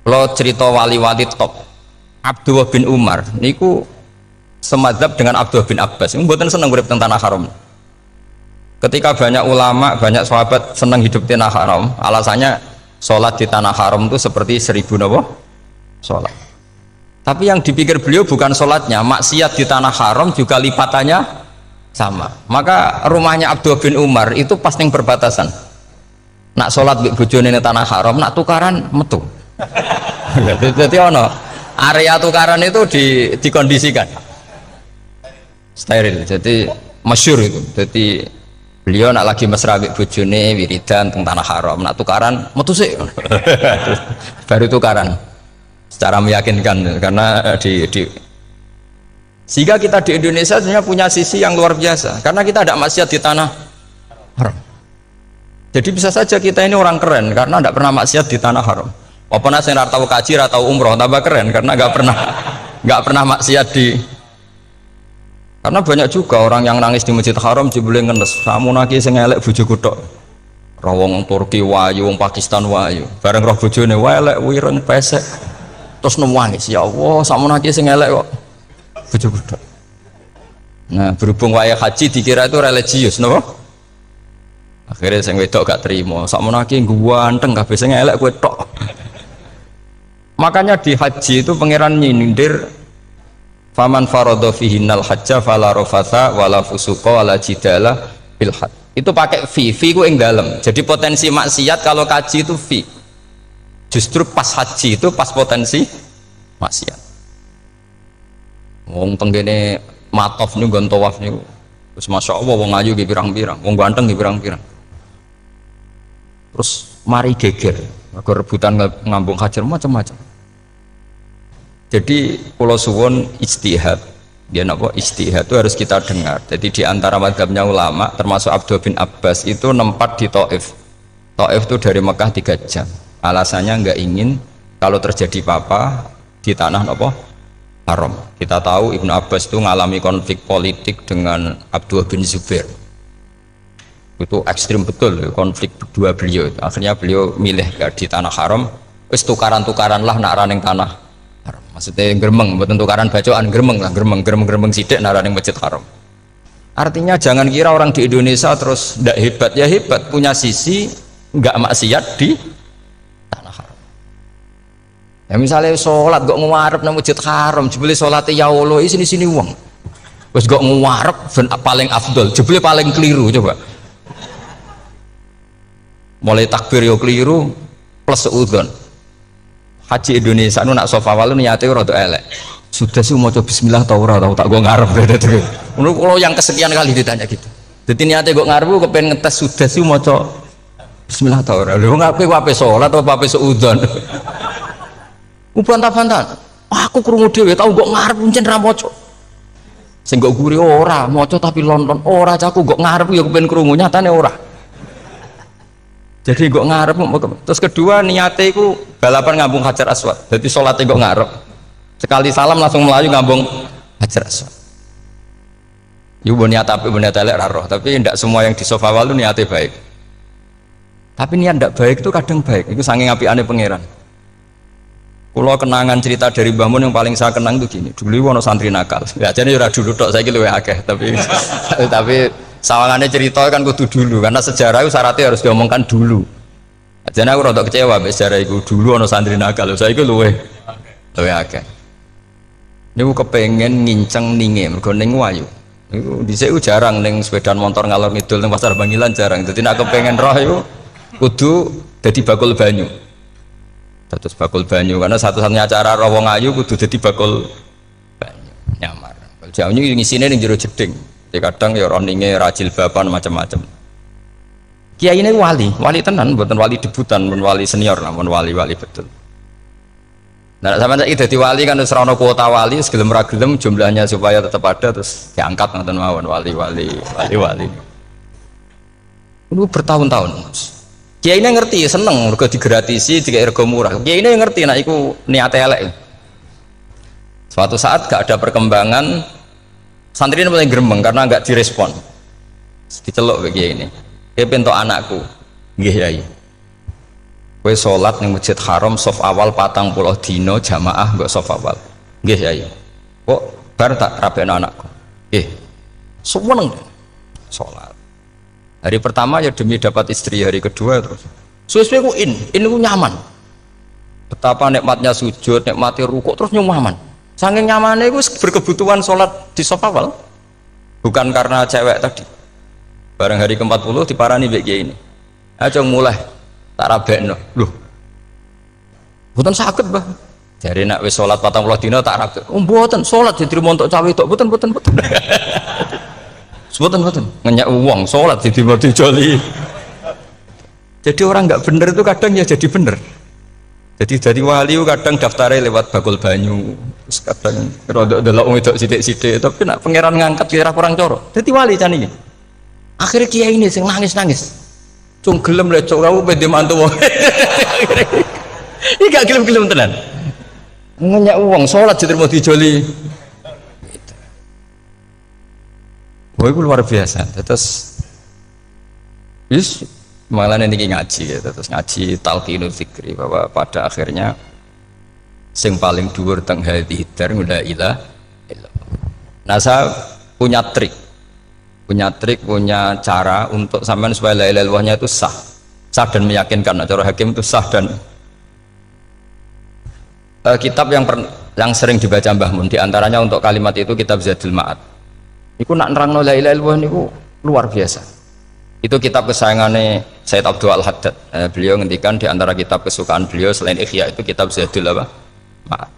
Kalau cerita wali-wali top, Abdullah bin Umar, niku semadzhab dengan Abdullah bin Abbas. Mboten seneng urip teng tanah haram. Ketika banyak ulama, banyak sahabat seneng hidup di tanah haram, alasannya sholat di tanah haram itu seperti 1000 napa? Sholat. Tapi yang dipikir beliau bukan sholatnya, maksiat di tanah haram juga lipatannya sama. Maka rumahnya Abdullah bin Umar itu pas ning perbatasan. Nak sholat mbek bojone ning tanah haram, nak tukaran metu. Jadi ono area tukaran itu dikondisikan steril, jadi masyhur itu. Jadi beliau nak lagi mesra mbek bojone wiridan teng tanah haram, nak tukaran metu sik. Baru tukaran secara meyakinkan, karena sehingga kita di Indonesia sebenarnya punya sisi yang luar biasa karena kita tidak maksiat di tanah haram. Jadi bisa saja kita ini orang keren karena tidak pernah maksiat di tanah haram. Walaupun saya nggak tahu kaji atau umroh, tambah keren karena nggak pernah maksiat di. Karena banyak juga orang yang nangis di Masjid Haram jebule ngenes, kamu naki sing elek bojoku tok. Wong Turki wayu, wong Pakistan wayu. Bareng roh bojone wae elek wireng pesek. Terus nangis, ya Allah, sakmono naki sing elek kok bojoku tok. Nah, berhubung wae haji dikira itu religius, napa? Akhirnya sing wedok gak terima, sakmono naki ganteng kabeh sing elek kowe tok. Makanya di haji itu pangeran nyindir faman faradha fihinnal hajja fala rafatha wala fusuqa wala jidala fil hajj. Itu pakai fi ku ing dalem. Jadi potensi maksiat kalau kaji itu fi. Justru pas haji itu pas potensi maksiat. Wong tenggene matof niku nggon tawaf niku. Terus masyaallah wong ayu nggih pirang-pirang, wong ganteng nggih pirang-pirang. Terus mari geger, mergo rebutan ngambung hajar macam-macam. Jadi pulau suwon ijtihad, dia napa ijtihad itu harus kita dengar. Jadi di antara mazhabnya ulama termasuk Abdullah bin Abbas itu nempat di Taif. Taif itu dari Mekah 3 jam. Alasannya nggak ingin kalau terjadi apa-apa di tanah napa haram. Kita tahu Ibnu Abbas itu mengalami konflik politik dengan Abdullah bin Zubair. Itu ekstrim betul konflik dua beliau. Akhirnya beliau milih di tanah haram. Wis tukaran-tukaran lah nak raning tanah. Maksudnya gremeng, bukan tukaran bacaan, gremeng lah, gremeng sidik nara ning Masjid Haram. Artinya jangan kira orang di Indonesia terus ndak hebat, ya hebat, punya sisi nggak maksiat di tanah haram. Ya misalnya sholat gak ngarep nang Masjid Haram, jebule sholatnya ya Allah sini wong. Wis gak ngarep paling afdol, jebule paling keliru coba. Mulai takbir yo keliru plus seudon. Haji Indonesia nu nak sofa walu niate rada elek. Sudah sih mau coba bismillah tau ora tau tak go ngarep gitu. Menurut kalau yang kesekian kali ditanya gitu. Jadi niate go ngarep kepen ngetes sudah sih mau coba bismillah tau ora. Lha ngape wae salat apa wae seudon. Bantah-bantahan. Aku krungu dhewe tau go ngarep pancen ra maca. Sing go guri ora maca tapi lonton ora caku go ngarep ya kepen krungu nyatane ora. Jadi kok ngarep. Terus kedua niate iku balapan ngambung Hajar Aswad. Jadi sholatnya kok ngarep. Sekali salam langsung melayu ngambung Hajar Aswad. Ibu niat tapi niat elek roh. Tapi tidak semua yang di sofa walu niatnya baik. Tapi niat tidak baik itu kadang baik. Itu saking apiane pangeran. Kalau kenangan cerita dari Mbah Mun yang paling saya kenang itu gini. Dulu ono santri nakal. Ya jadi ora dulu tok saiki luwih akeh. Tapi sawangannya cerita kan kudu dulu karena sejarah itu syaratnya harus diomongkan dulu. Jadi aku rada kecewa sejarah itu dulu ono santri nakal. Saya itu luwih akeh. Niku kepengen nginceng ninge mergo ning wayu. Niku dhisik jarang ning sepeda motor ngalor ngidul ning pasar Bangilan jarang. Dadi nek kepengen roh iku kudu dadi bakul banyu. Terus bakul banyu karena satu-satunya cara roh wong ayu kudu dadi bakul banyu. Nyamar. Bakul banyu ngisine ning jero jeding. Jadi kadang ya orang ninge rajil bapan macam-macam. Kiai ini wali tenan, bukan wali debutan, bukan wali senior, namun wali betul. Nah sama saya jadi wali kan harus rano kuota wali, segelem ragelem jumlahnya supaya tetap ada terus diangkat nonton mawon wali. Itu bertahun-tahun. Kiai ini ngerti, seneng, mergo digratisi, dikai rego murah. Kiai ini ngerti, nah iku niate elek. Suatu saat gak ada perkembangan, santri ini mulai gremeng karena nggak direspon. Diceluk begini ini. Dia bentuk anakku, nggih yai. Kowe salat ning Masjid Haram saf awal 40 dina jamaah mbok saf awal. Nggih Yai. Kok bar tak rabekno anakku. Nggih. Seneng salat. Hari pertama ya demi dapat istri, hari kedua terus. Suwe-suwe ku ku nyaman. Betapa nikmatnya sujud, nikmati rukuk terus nyaman. Saking nyamannya itu berkebutuhan sholat di saf awal. Bukan karena cewek tadi. Bareng hari ke-40 diparani mbek kiai ini. Aja mulai tak rabekno. Loh. Mboten saged, Mbah. Jare nek wis sholat 40 dina tak rabek. Oh mboten, sholat diterima untuk cawe tok. Mboten. Mboten. Ngenyak uang sholat diterima dijoli. Jadi orang nggak bener itu kadang ya jadi bener. Jadi dari wali kadang daftarnya lewat bakul banyu, terus kadang rodok delok wedok sithik-sithik, tapi nak pangeran ngangkat kira kurang coro. Jadi wali can iki. Akhirnya kiai ini sing nangis-nangis. Cung gelem lecok kamu pede mantu wong. Iki gak gelem-gelem tenan. Ngenyak uang salat diterima dijoli. Wah, itu luar biasa. Terus malah nanti ngaji ya, terus ngaji talqinul fikri bahwa pada akhirnya sing paling dhuwur teng hadhihi dar la ilaha illallah. Nah, saya punya cara untuk sampean supaya la ilaha illallahnya itu sah dan meyakinkan. Nah, cara hakim itu sah dan kitab yang sering dibaca Mbah Mun diantaranya untuk kalimat itu kitab Zadul Ma'ad. Iku nak nerangno la ilaha illallah niku luar biasa. Itu kitab kesayangannya Sayyid Abdul Al-Haddad. Beliau ngendikan di antara kitab kesukaan beliau selain Ihya itu kitab Zadul Ma'ad.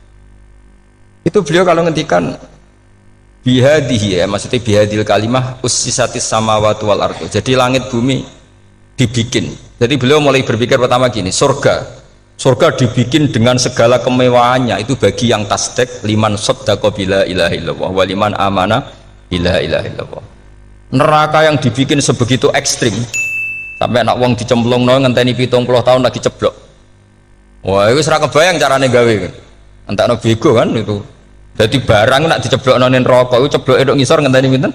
Itu beliau kalau ngendikan bihadihi ya, maksudnya bihadil kalimah ussisatis samawati wal ardu. Jadi langit bumi dibikin. Jadi beliau mulai berpikir pertama gini, surga dibikin dengan segala kemewahannya itu bagi yang tasdek liman saddaqa bila ilaha illallah wa liman amana bila ilaha illallah. Neraka yang dibikin sebegitu ekstrim sampai anak wong dicemplung ngenteni 70 tahun lagi ceblok. Wah, itu seraka bayang carane gawe. Entakno bego kan itu. Jadi barang nak diceblokno ning neraka itu cebloke tok ngisor ngenteni pinten?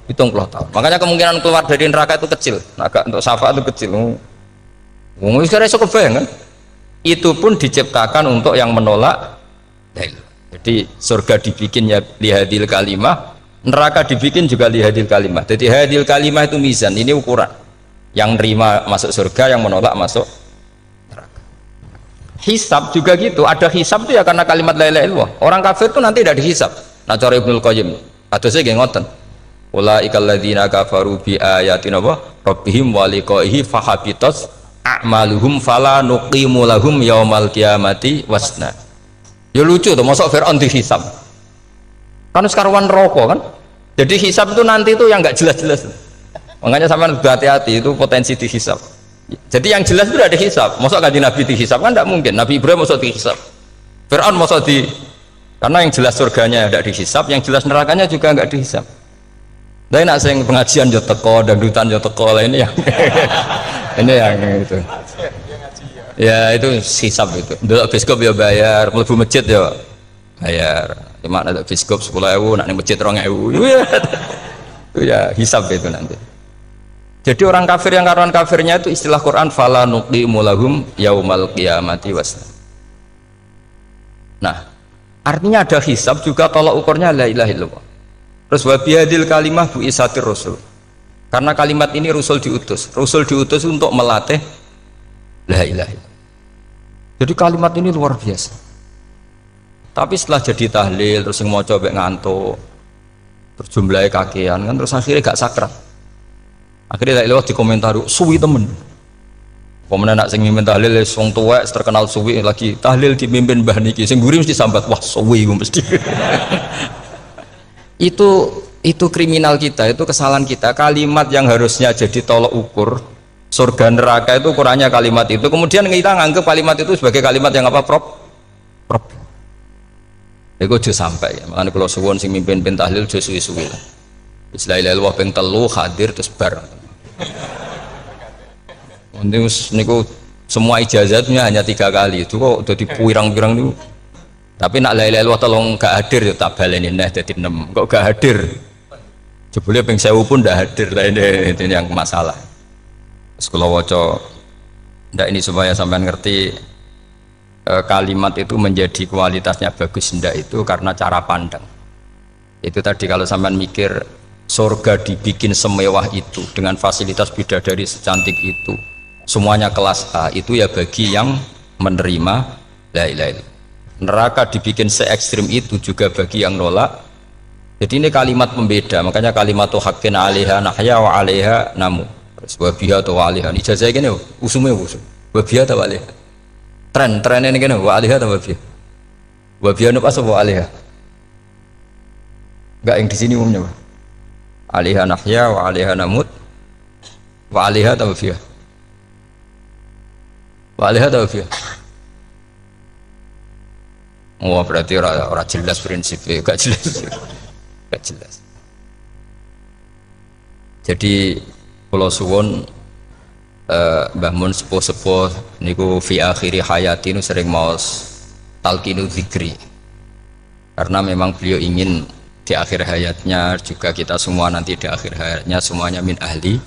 70 tahun. Makanya kemungkinan keluar dari neraka itu kecil. Agak untuk syafaat itu kecil. Wong wis kira iso kebayang kan? Itu pun diciptakan untuk yang menolak dalil. Jadi surga dibikin ya lihadil kalimah, neraka dibikin juga lihadil kalimah. Jadi hadil kalimah itu mizan, ini ukuran yang nerima masuk surga, yang menolak masuk neraka. Hisab juga gitu, ada hisab itu ya karena kalimat la ilaha illallah. Orang kafir itu nanti tidak dihisab. Nah cara Ibnul Qayyim atau saya nggih ngoten, ulaikal ladzina kafaru bi ayatina rabbihim wa liqaihi fahabitat a'maluhum fala nuqimu lahum yaumal qiyamati wasna. Ya lucu tuh, masuk Fir'aun dihisab kan sekarwan rokok kan, jadi hisab itu nanti itu yang nggak jelas-jelas. Makanya sama berhati-hati, itu potensi dihisab. Jadi yang jelas itu ada hisab. Masuk kanjeng Nabi dihisab kan tidak mungkin. Nabi Ibrahim masuk dihisab, Fir'aun masuk di, karena yang jelas surganya tidak dihisab, yang jelas nerakanya juga nggak dihisab. Tapi nak sing pengajian yo teko, dangdutan yo teko, ini yang ini yang itu. Ya itu hisab itu. Delok biskop ya bayar, mlebu masjid ya bayar. Cuma ada biskop 10.000, nak ning masjid 2.000. Itu ya hisab itu nanti. Jadi orang kafir yang karuan kafirnya itu istilah Quran fala nuqimu lahum yaumal qiyamati wasna. Nah, artinya ada hisab juga tolak ukurnya la ilaha illallah. Terus wa bihadil kalimah bu isatir rasul. Karena kalimat ini Rasul diutus untuk melatih la ilaha illallah. Jadi kalimat ini luar biasa. Tapi setelah jadi tahlil terus yang mau coba ngantuk terus jumlahnya kakean kan, terus akhirnya gak sakral. Akhirnya lewat di komentar suwi temen. Kemudian nak sing mimpin tahlil wong tuwek terkenal suwi lagi tahlil dipimpin Mbah niki sing guri mesti sambat wah suwi mesti. itu kriminal kita, itu kesalahan kita. Kalimat yang harusnya jadi tolok ukur surga neraka itu ukurannya kalimat itu. Kemudian kita nganggap kalimat itu sebagai kalimat yang apa problem. Iku aja sampai ya. Makanya kalau suwun sing mimpin tahlil aja suwi-suwi lah. La ilaha illallah ping 3 hadir terus bar. Niku semua ijazatnya hanya 3 kali. Itu kok udah dipirang-pirang niku. Tapi nak la ilaha illallah tolong gak hadir ya tak baleni neh dadi 6. Kok gak hadir? Jebule ping 1000 pun ndak hadir. Lah ini yang masalah. Terus kula waca Ndak ini supaya sampean ngerti kalimat itu menjadi kualitasnya bagus ndak itu karena cara pandang. Itu tadi kalau sampean mikir surga dibikin semewah itu dengan fasilitas bidadari secantik itu, semuanya kelas A, itu ya bagi yang menerima la ilaha illallah. Neraka dibikin se ekstrim itu juga bagi yang nolak. Jadi ini kalimat pembeda, makanya kalimat haqqin 'alaiha nahya wa 'alaiha namu. Wa biha wa 'alaiha. Ijazah gini usume usum. Wa biha wa 'alaiha. Tren ini gini wa 'alaiha wa biha. Wa biha apa wa 'alaiha? Enggak yang di sini umumnya. 'Alaiha nahya wa 'alaiha namut. Wa 'alaiha wa biha. Wa 'alaiha wa biha. Oh berarti orang jelas prinsipnya, gak jelas. Gak jelas. Jadi kalau suwon Mbah Mun sepuh-sepuh niku fi akhiri hayati nu sering maos talqinu dzikri. Karena memang beliau ingin di akhir hayatnya juga kita semua nanti di akhir hayatnya semuanya min ahli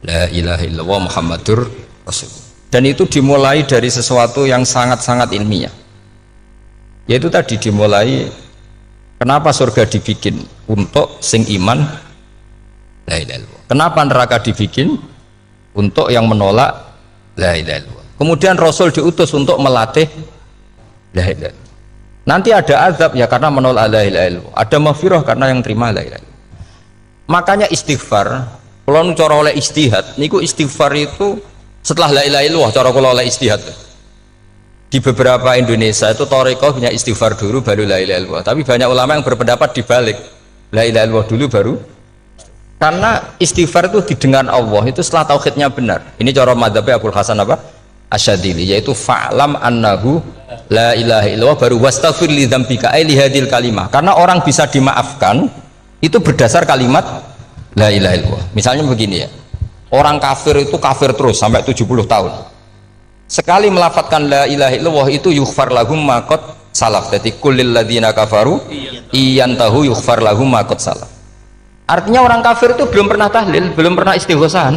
la ilaha illallah Muhammadur Rasul. Dan itu dimulai dari sesuatu yang sangat-sangat ilmiah. Yaitu tadi dimulai kenapa surga dibikin untuk sing iman la ilaha illallah. Kenapa neraka dibikin untuk yang menolak la ilaha illallah. Kemudian Rasul diutus untuk melatih la ilaha illallah. Nanti ada azab ya karena menolak la ilaha illallah. Ada maghfirah karena yang terima la ilaha illallah. Makanya istighfar, kalau cara oleh istihad, niku istighfar itu setelah la ilaha illallah cara kalau oleh istihad. Di beberapa Indonesia itu thariqah punya istighfar dulu baru la ilaha illallah. Tapi banyak ulama yang berpendapat dibalik. La ilaha illallah dulu baru. Karena istighfar itu didengar Allah itu setelah tauhidnya benar. Ini cara madzhabnya Abul Hasan apa? Asyadzili, yaitu fa'lam annahu la ilaha illallah baru wastaghfir li dzambika ai li hadil kalimah. Karena orang bisa dimaafkan itu berdasar kalimat la ilaha illallah. Misalnya begini ya. Orang kafir itu kafir terus sampai 70 tahun. Sekali melafatkan la ilaha illallah itu yughfar lahum ma qad salaf. Jadi kullil ladzina kafaru iyantahu yughfar lahum ma qad salaf. Artinya orang kafir itu belum pernah tahlil, belum pernah istighosah,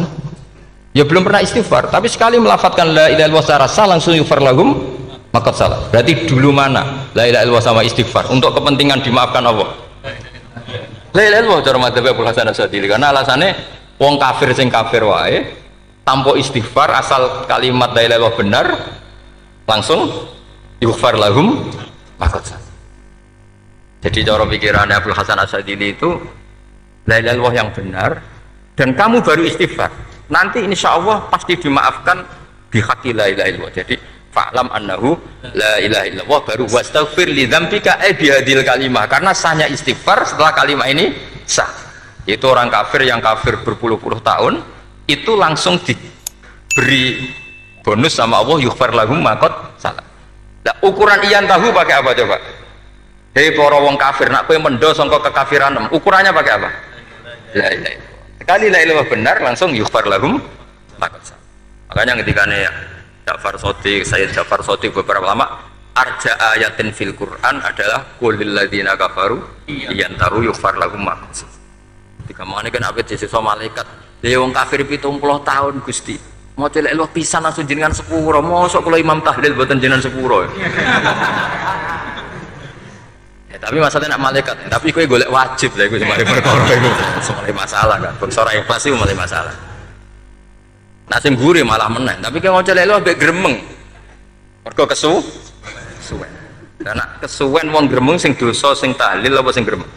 ya belum pernah istighfar, tapi sekali melafatkan la ilaha illallah secara sah langsung yughfar lahum ma qad salaf. Berarti dulu mana la ilaha illallah sama istighfar untuk kepentingan dimaafkan Allah? La ilaha illallah cara madzhab Abul Hasan Asyadzili, karena alasannya wong kafir sing kafir wae tanpa istighfar asal kalimat la ilaha illallah benar langsung yughfar lahum maqad. Jadi cara pikirannya Abdul Hasan Asyadzili itu la ilaha illallah yang benar dan kamu baru istighfar nanti insya Allah pasti dimaafkan bihaqqi la ilaha illallah. Jadi fa'lam annahu la ilaha illallah baru wastaghfir li dzambika ai bihadil kalimah, karena sahnya istighfar setelah kalimat ini sah. Itu orang kafir yang kafir berpuluh-puluh tahun itu langsung diberi bonus sama Allah yughfar lahum ma qad salaf. Nah, ukuran iyan tahu pakai apa coba? Hei para wong kafir nak kowe mendo sangka kekafiran, ukurannya pakai apa? La ilaha illallah. Sekali la ilaha benar langsung yughfar lahum ma qad salaf. Makanya ketika Ja'far Shadiq, Sayyid Ja'far Shadiq beberapa lama arja ayatin fil Quran adalah qulil ladzina kafaru iyan tahu yughfar lahum ma qad salaf. Ketika mana kan abet sisa malaikat dia wong kafir 70 tahun Gusti mau celek lu pisan langsung jenengan sepuro mosok kalau imam tahlil buatan jenengan sepuro ya, tapi masalahnya nak malaikat tapi kowe golek wajib lah iku semari perkara iku semari masalah kan bersora ikhlas iku mulai masalah nak sing gurih malah meneh tapi kowe mau celek lu ambek gremeng mergo kesuwen karena kesuwen wong gremeng sing dosa sing tahlil apa sing gremeng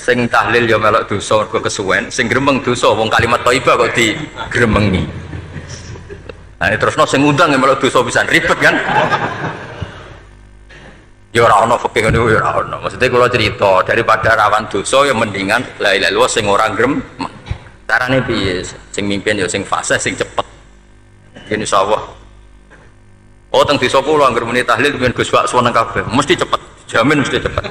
sing tahlil ya melok dosa mergo kesuwen, sing gremeng dosa wong kalimat thayyibah kok digremengi. Nah, terusno sing ngundang ya melok dosa pisan ribet kan. Ya ora ono fikih ngono ya ora ono. Maksudnya kula cerita daripada rawan dosa ya mendingan la ilaha illallah sing ora gremeng. Carane piye? Sing mimpin ya sing fasih sing cepet. Insyaallah. Oh teng desa kula anggere muni tahlil ben Gus Wak seneng kabeh, mesti cepet. Jamin mesti cepet.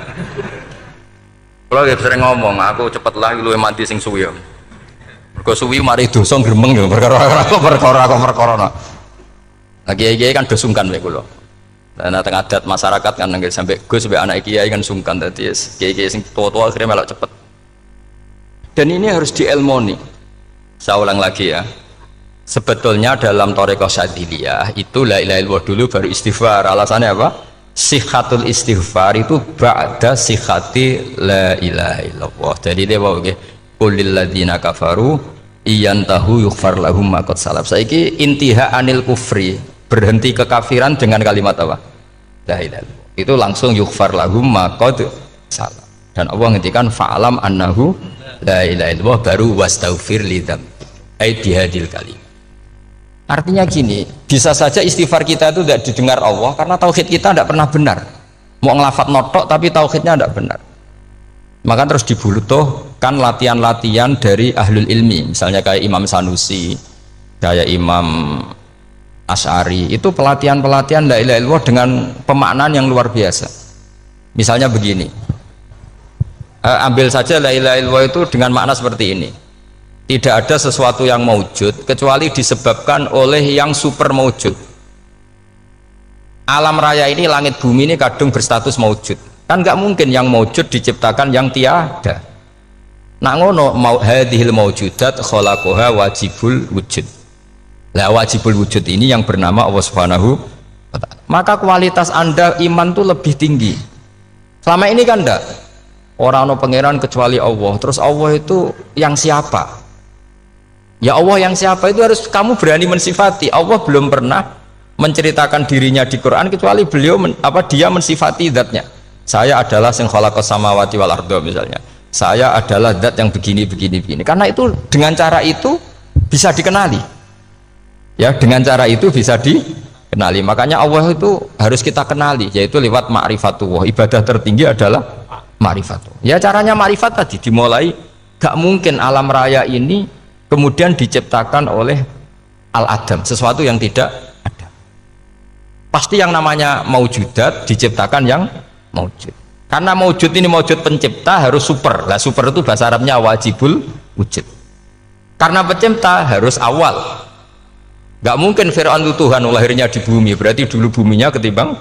Kalau sering ngomong, aku cepet lah lu mati sing suwi ya. Mergo suwi mari dosa gremeng ya perkara. Lagi kan do sungkan wae kula. Nah tengah adat masyarakat kan nggih sampai Gus sampai anak kiai kan sungkan dadi kiai-kiai sing tua-tua akhirnya melok cepet. Dan ini harus dielmoni. Saya ulang lagi ya. Sebetulnya dalam Thariqah Syadziliyah itu la ilaha illallah dulu baru istighfar. Alasannya apa? Sihhatul istighfar itu ba'da sihhati la ilaha illallah. Jadi dia bawa ke qulil ladzina kafaru iyantahu yughfar lahum ma qad salaf. Saiki intiha anil kufri, berhenti kekafiran dengan kalimat apa? La ilaha illallah. Itu langsung yughfar lahum ma qad salaf. Dan Allah ngendikan fa'alam annahu la ilaha illallah baru wastaghfir lidzam. Ai bihadil kalim. Artinya gini, bisa saja istighfar kita itu tidak didengar Allah karena tauhid kita tidak pernah benar. Mau ngelafat notok tapi tauhidnya tidak benar. Maka terus dibutuhkan latihan-latihan dari ahlul ilmi, misalnya kayak Imam Sanusi, kayak Imam Asy'ari. Itu pelatihan-pelatihan la ilaha illallah dengan pemaknaan yang luar biasa. Misalnya begini, ambil saja la ilaha illallah itu dengan makna seperti ini. Tidak ada sesuatu yang maujud kecuali disebabkan oleh yang super maujud. Alam raya ini, langit bumi ini kadung berstatus maujud. Kan nggak mungkin yang maujud diciptakan yang tiada. Nak ngono hadhil maujudat khalaqaha wajibul wujud. Lah wajibul wujud ini yang bernama Allah Subhanahu wa ta'ala. Maka kualitas Anda iman tuh lebih tinggi. Selama ini kan enggak. Orang no pangeran kecuali Allah. Terus Allah itu yang siapa? Ya Allah yang siapa itu harus kamu berani mensifati. Allah belum pernah menceritakan dirinya di Quran kecuali beliau dia mensifati zatnya. Saya adalah sing khalaqas samawati wal arda misalnya. Saya adalah zat yang begini. Karena itu dengan cara itu bisa dikenali. Ya, dengan cara itu bisa dikenali. Makanya Allah itu harus kita kenali, yaitu lewat ma'rifatullah. Ibadah tertinggi adalah ma'rifatullah. Ya caranya ma'rifat tadi dimulai. Gak mungkin alam raya ini kemudian diciptakan oleh al-adam, sesuatu yang tidak ada. Pasti yang namanya maujudat diciptakan yang maujud. Karena maujud ini maujud pencipta harus super. Lah super itu bahasa Arabnya wajibul wujud. Karena pencipta harus awal. Gak mungkin Fir'aun itu Tuhan lahirnya di bumi, berarti dulu buminya ketimbang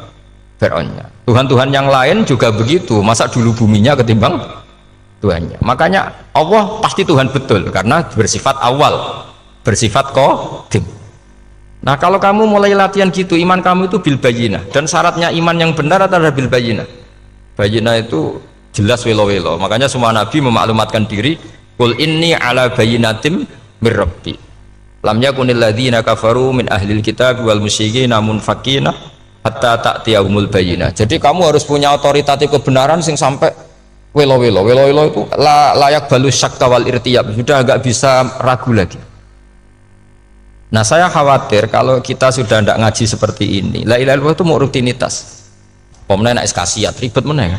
Fir'aunnya. Tuhan-Tuhan yang lain juga begitu, masa dulu buminya ketimbang Tuhannya. Makanya Allah pasti Tuhan betul karena bersifat awal, bersifat qadim. Nah kalau kamu mulai latihan gitu, iman kamu itu bil bayyinah. Dan syaratnya iman yang benar adalah bil bayyinah. Bayyinah itu jelas welo-welo. Makanya semua nabi memaklumatkan diri, qul inni ala bayyinatim mir rabbi lam yakunil ladzina kafaru min ahlil kitab wal musyrikin munfakina hatta ta'tiyahumul bayyinah. Jadi kamu harus punya otoritatif kebenaran sing sampai welo itu layak balus syakka wal irtiyab, sudah agak bisa ragu lagi. Nah saya khawatir kalau kita sudah tidak ngaji seperti ini, la ilaha illallah itu mau rutinitas. Pomnya nak kasiat ribet mana ya?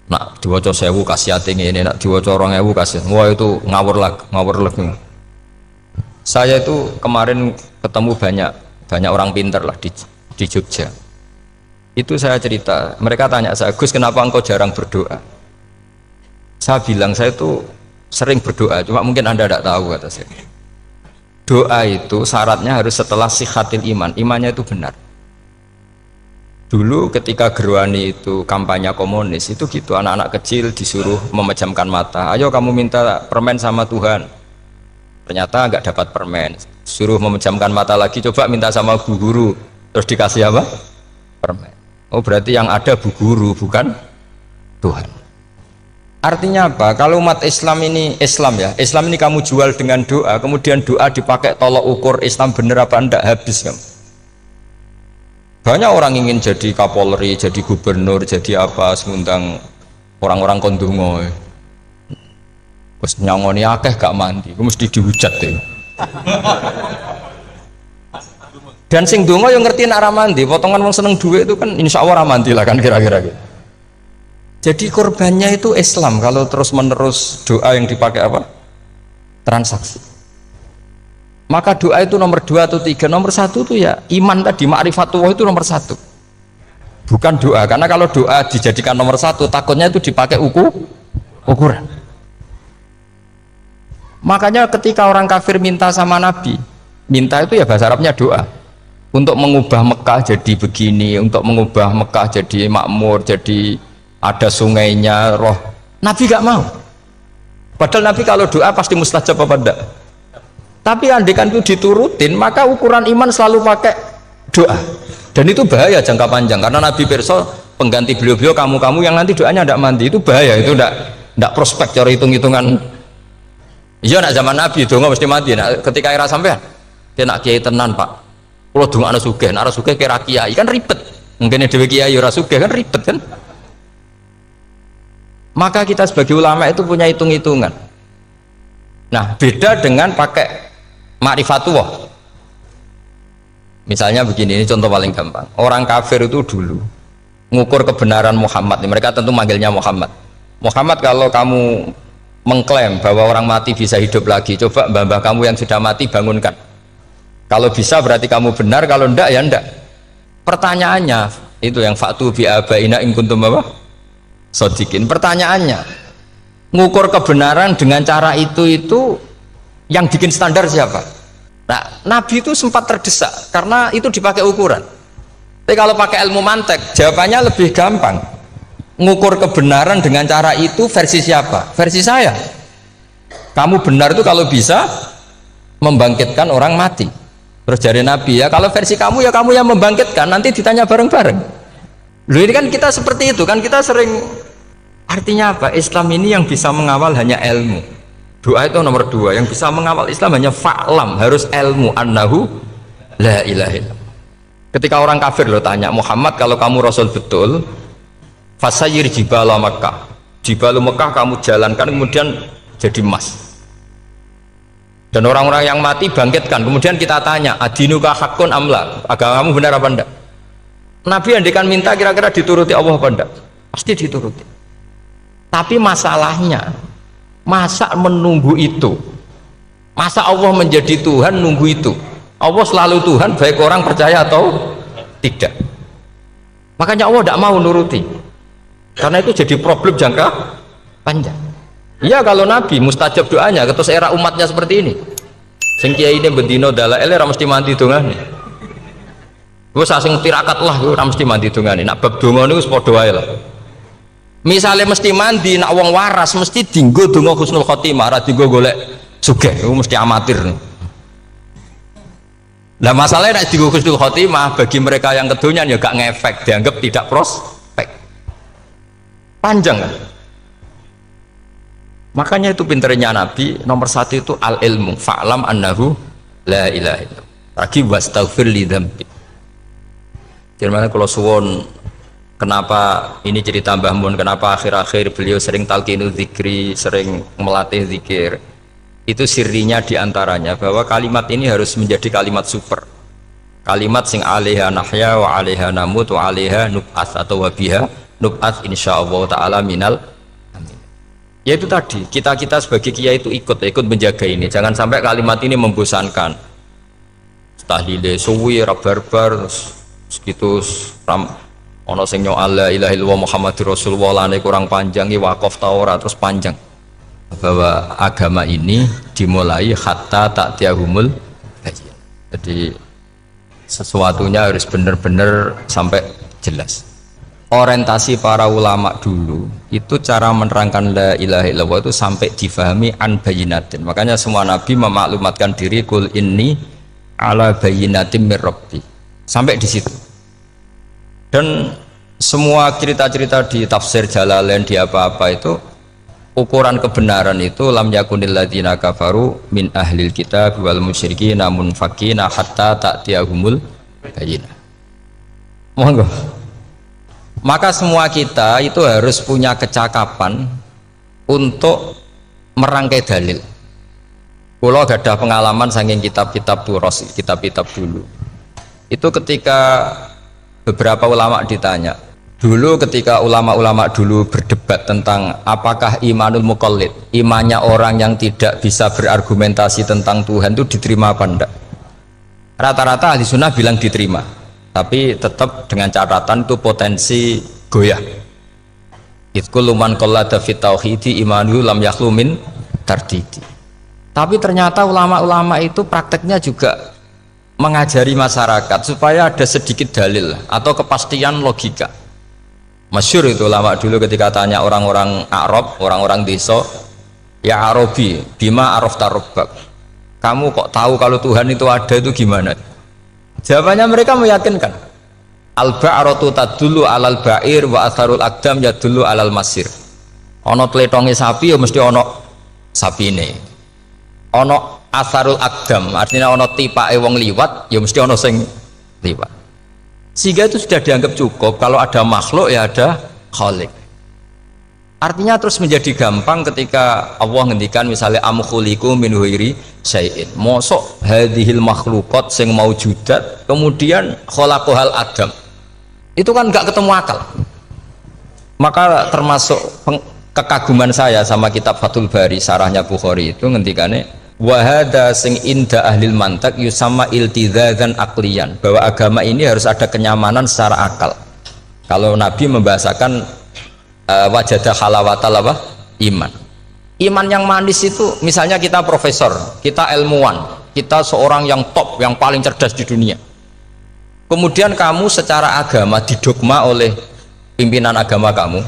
Nak diwaca 1000 kasiat ini, nak diwaca 2000 kasiat, wah itu ngawur lagi. Saya itu kemarin ketemu banyak orang pinter lah di Jogja. Itu saya cerita, mereka tanya saya, Gus kenapa engkau jarang berdoa? Saya bilang saya itu sering berdoa, cuma mungkin Anda tidak tahu kata saya. Doa itu syaratnya harus setelah sihhatil iman, imannya itu benar. Dulu ketika Gerwani itu kampanye komunis itu gitu, anak-anak kecil disuruh memejamkan mata, ayo kamu minta permen sama Tuhan. Ternyata nggak dapat permen, suruh memejamkan mata lagi, coba minta sama bu guru, terus dikasih apa? Permen. Oh berarti yang ada bu guru bukan Tuhan. Artinya apa? Kalau umat Islam ini Islam ini kamu jual dengan doa, kemudian doa dipakai tolok ukur Islam bener apa enggak, habis kamu. Banyak orang ingin jadi Kapolri, jadi gubernur, jadi apa, ngundang orang-orang kondungo. Terus nyangoni akeh gak mandi, mesti dihujat deh. Dan sing dongo yang ngerti nak ramandi, potongan wong seneng duit itu kan insya Allah ramandi lah kan kira-kira gitu. Jadi korbannya itu Islam kalau terus menerus doa yang dipakai apa? Transaksi. Maka doa itu nomor 2 atau 3, nomor 1 itu ya iman tadi, ma'rifatullah itu nomor 1. Bukan doa, karena kalau doa dijadikan nomor 1 takutnya itu dipakai ukuran. Makanya ketika orang kafir minta sama Nabi, minta itu ya bahasa Arabnya doa. Untuk mengubah Mekah jadi begini, untuk mengubah Mekah jadi makmur, jadi ada sungainya, roh. Nabi gak mau. Padahal Nabi kalau doa pasti mustajab apa enggak? Tapi andekan itu diturutin, maka ukuran iman selalu pakai doa. Dan itu bahaya jangka panjang, karena Nabi pirsa pengganti beliau-beliau kamu-kamu yang nanti doanya tidak mandi, itu bahaya, itu tidak prospek cara hitung-hitungan. Iya nak zaman Nabi donga mesti mati. Nah, ketika era sampean dia nak kiai tenan Pak, kalau donga ana sugih, ana sugih kira kiai kan ribet, mungkin dhewe kiai ora sugih kan ribet kan. Maka kita sebagai ulama itu punya hitung-hitungan. Nah beda dengan pakai ma'rifatullah. Misalnya begini, ini contoh paling gampang. Orang kafir itu dulu mengukur kebenaran Muhammad, mereka tentu manggilnya Muhammad. Muhammad, kalau kamu mengklaim bahwa orang mati bisa hidup lagi, coba mbah-mbah kamu yang sudah mati bangunkan. Kalau bisa berarti kamu benar, kalau ndak ya ndak. Pertanyaannya itu yang faktu bi abaina in kuntum apa? Sodikin. Pertanyaannya, ngukur kebenaran dengan cara itu yang bikin standar siapa? Nah, Nabi itu sempat terdesak karena itu dipakai ukuran. Tapi kalau pakai ilmu mantek, jawabannya lebih gampang. Ngukur kebenaran dengan cara itu versi siapa? Versi saya. Kamu benar itu kalau bisa membangkitkan orang mati. Terus dari Nabi, ya kalau versi kamu ya kamu yang membangkitkan, nanti ditanya bareng-bareng. Loh ini kan kita seperti itu kan, kita sering, artinya apa? Islam ini yang bisa mengawal hanya ilmu. Doa itu nomor 2, yang bisa mengawal Islam hanya fa'lam, harus ilmu annahu la ilaha illallah. Ketika orang kafir lo tanya, Muhammad kalau kamu Rasul betul, fasayir jibala Makkah, jibalu Mekah kamu jalankan kemudian jadi emas. Dan orang-orang yang mati bangkitkan, kemudian kita tanya, adinuka hakun amla, agamamu benar apa enggak? Nabi andikan minta kira-kira dituruti Allah apa enggak? Pasti dituruti. Tapi masalahnya, masa menunggu itu? Masa Allah menjadi Tuhan nunggu itu? Allah selalu Tuhan baik orang percaya atau tidak. Makanya Allah tidak mau nuruti, karena itu jadi problem jangka panjang. Iya kalau Nabi mustajab doanya, ketus era umatnya seperti ini. Sing kiai ini bendino dalail ora mesti mandi dongane. Gue sasing tirakat lah, gue mesti mandi dongane. Nak bab donga niku wis padha wae lah. Misalnya mesti mandi, nak wong waras mesti dinggo donga husnul khotimah, ora dinggo golek sugih, itu mesti amatir. Lah masalahnya nak dinggo husnul khotimah bagi mereka yang kedonyan ya gak ngefek, dianggap tidak prospek. Panjang kan? Makanya itu pinternya Nabi nomor 1 itu al ilmu fa'lam annahu la ilaha illallah. Lagi wastaghfir li dzambi. Jadi kalau suwon kenapa ini cerita Mbah Mun, kenapa akhir-akhir beliau sering talqinu zikri, sering melatih zikir, itu sirinya diantaranya bahwa kalimat ini harus menjadi kalimat super, kalimat sing alaiha nahya wa alaiha namut wa alaiha nub'ats atau wabiha nub'ats insyaallah ta'ala minal amin. Ya itu tadi, kita sebagai kiai itu ikut menjaga ini, jangan sampai kalimat ini membosankan. Tahlile suwi barbar segitu ono sing nyoal la ilaha illallah Muhammadur Rasulullah lane kurang panjang wakaf Taurat terus panjang, bahwa agama ini dimulai hatta ta'tiyahumul bayyinah. Jadi sesuatunya harus benar-benar sampai jelas. Orientasi para ulama dulu itu cara menerangkan la ilaha illallah itu sampai difahami an bayyinatin. Makanya semua nabi memaklumatkan diri kul inni ala bayyinatin mir rabbi, sampai di situ. Dan semua cerita-cerita di tafsir Jalalain di apa-apa itu ukuran kebenaran itu lam yakunil ladzina kafaru min ahlil kitab wal musyrikin namun fakina hatta ta'tiyahumul bayyinah. Monggo. Maka semua kita itu harus punya kecakapan untuk merangkai dalil. Kalau ada pengalaman saking kitab-kitab turos, kitab-kitab dulu. Itu ketika beberapa ulama ditanya, dulu ketika ulama-ulama dulu berdebat tentang apakah imanul muqallid, imannya orang yang tidak bisa berargumentasi tentang Tuhan itu diterima apa enggak, rata-rata ahli sunnah bilang diterima, tapi tetap dengan catatan itu potensi goyah. Itkul man qallada fit tauhidi imanu lam yakhlu min tardidi. Tapi ternyata ulama-ulama itu prakteknya juga mengajari masyarakat supaya ada sedikit dalil atau kepastian logika. Masyhur itu ulama dulu ketika tanya orang-orang Arab, orang-orang desa, Ya Arabi, bima arafta rabbak. Kamu kok tahu kalau Tuhan itu ada itu gimana? Jawabannya mereka meyakinkan. Al-ba'ratu tadullu alal ba'ir wa atharul aqdam yadullu alal masir. Ono tletonge sapi ya mesti ono sapine. Ono atharul aqdam, artinya ono tipake wong liwat ya mesti ono sing liwat. Sehingga itu sudah dianggap cukup kalau ada makhluk ya ada khalik. Artinya terus menjadi gampang ketika Allah ngendikan misalnya am khuliqu min ghairi syai'in. Mosok hadhil makhluqat sing maujudat kemudian khalaqahal adam. Itu kan enggak ketemu akal. Maka termasuk kekaguman saya sama kitab Fathul Bari sarahnya Bukhari itu ngendikane wa hadza sing inda ahlil mantak yusamma iltizazan aqliyan, bahwa agama ini harus ada kenyamanan secara akal. Kalau Nabi membahasakan wajadah halawatal apa? Iman. Iman yang manis itu misalnya kita profesor, kita ilmuwan, kita seorang yang top, yang paling cerdas di dunia. Kemudian kamu secara agama didogma oleh pimpinan agama kamu.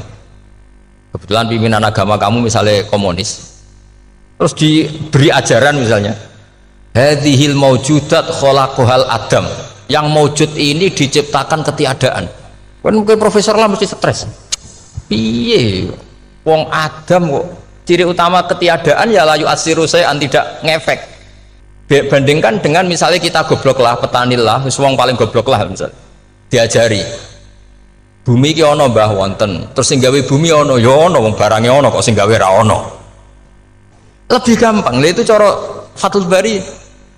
Kebetulan pimpinan agama kamu misalnya komunis. Terus diberi ajaran misalnya hadhil maujudat khalaqahal adam. Yang maujud ini diciptakan ketiadaan. Kan mungkin profesor lah mesti stres. Piye wong Adam kok ciri utama ketiadaan ya layu asiru saya tidak ngefek. Bandingkan dengan misalnya kita goblok lah, petani lah, wong paling goblok lah misalnya diajari bumi ki ono mbah wonten, terus sing gawe bumi ono ya ono, wong barange ono kok sing gawe ra ono. Lebih gampang. Lah itu cara Fathul Bari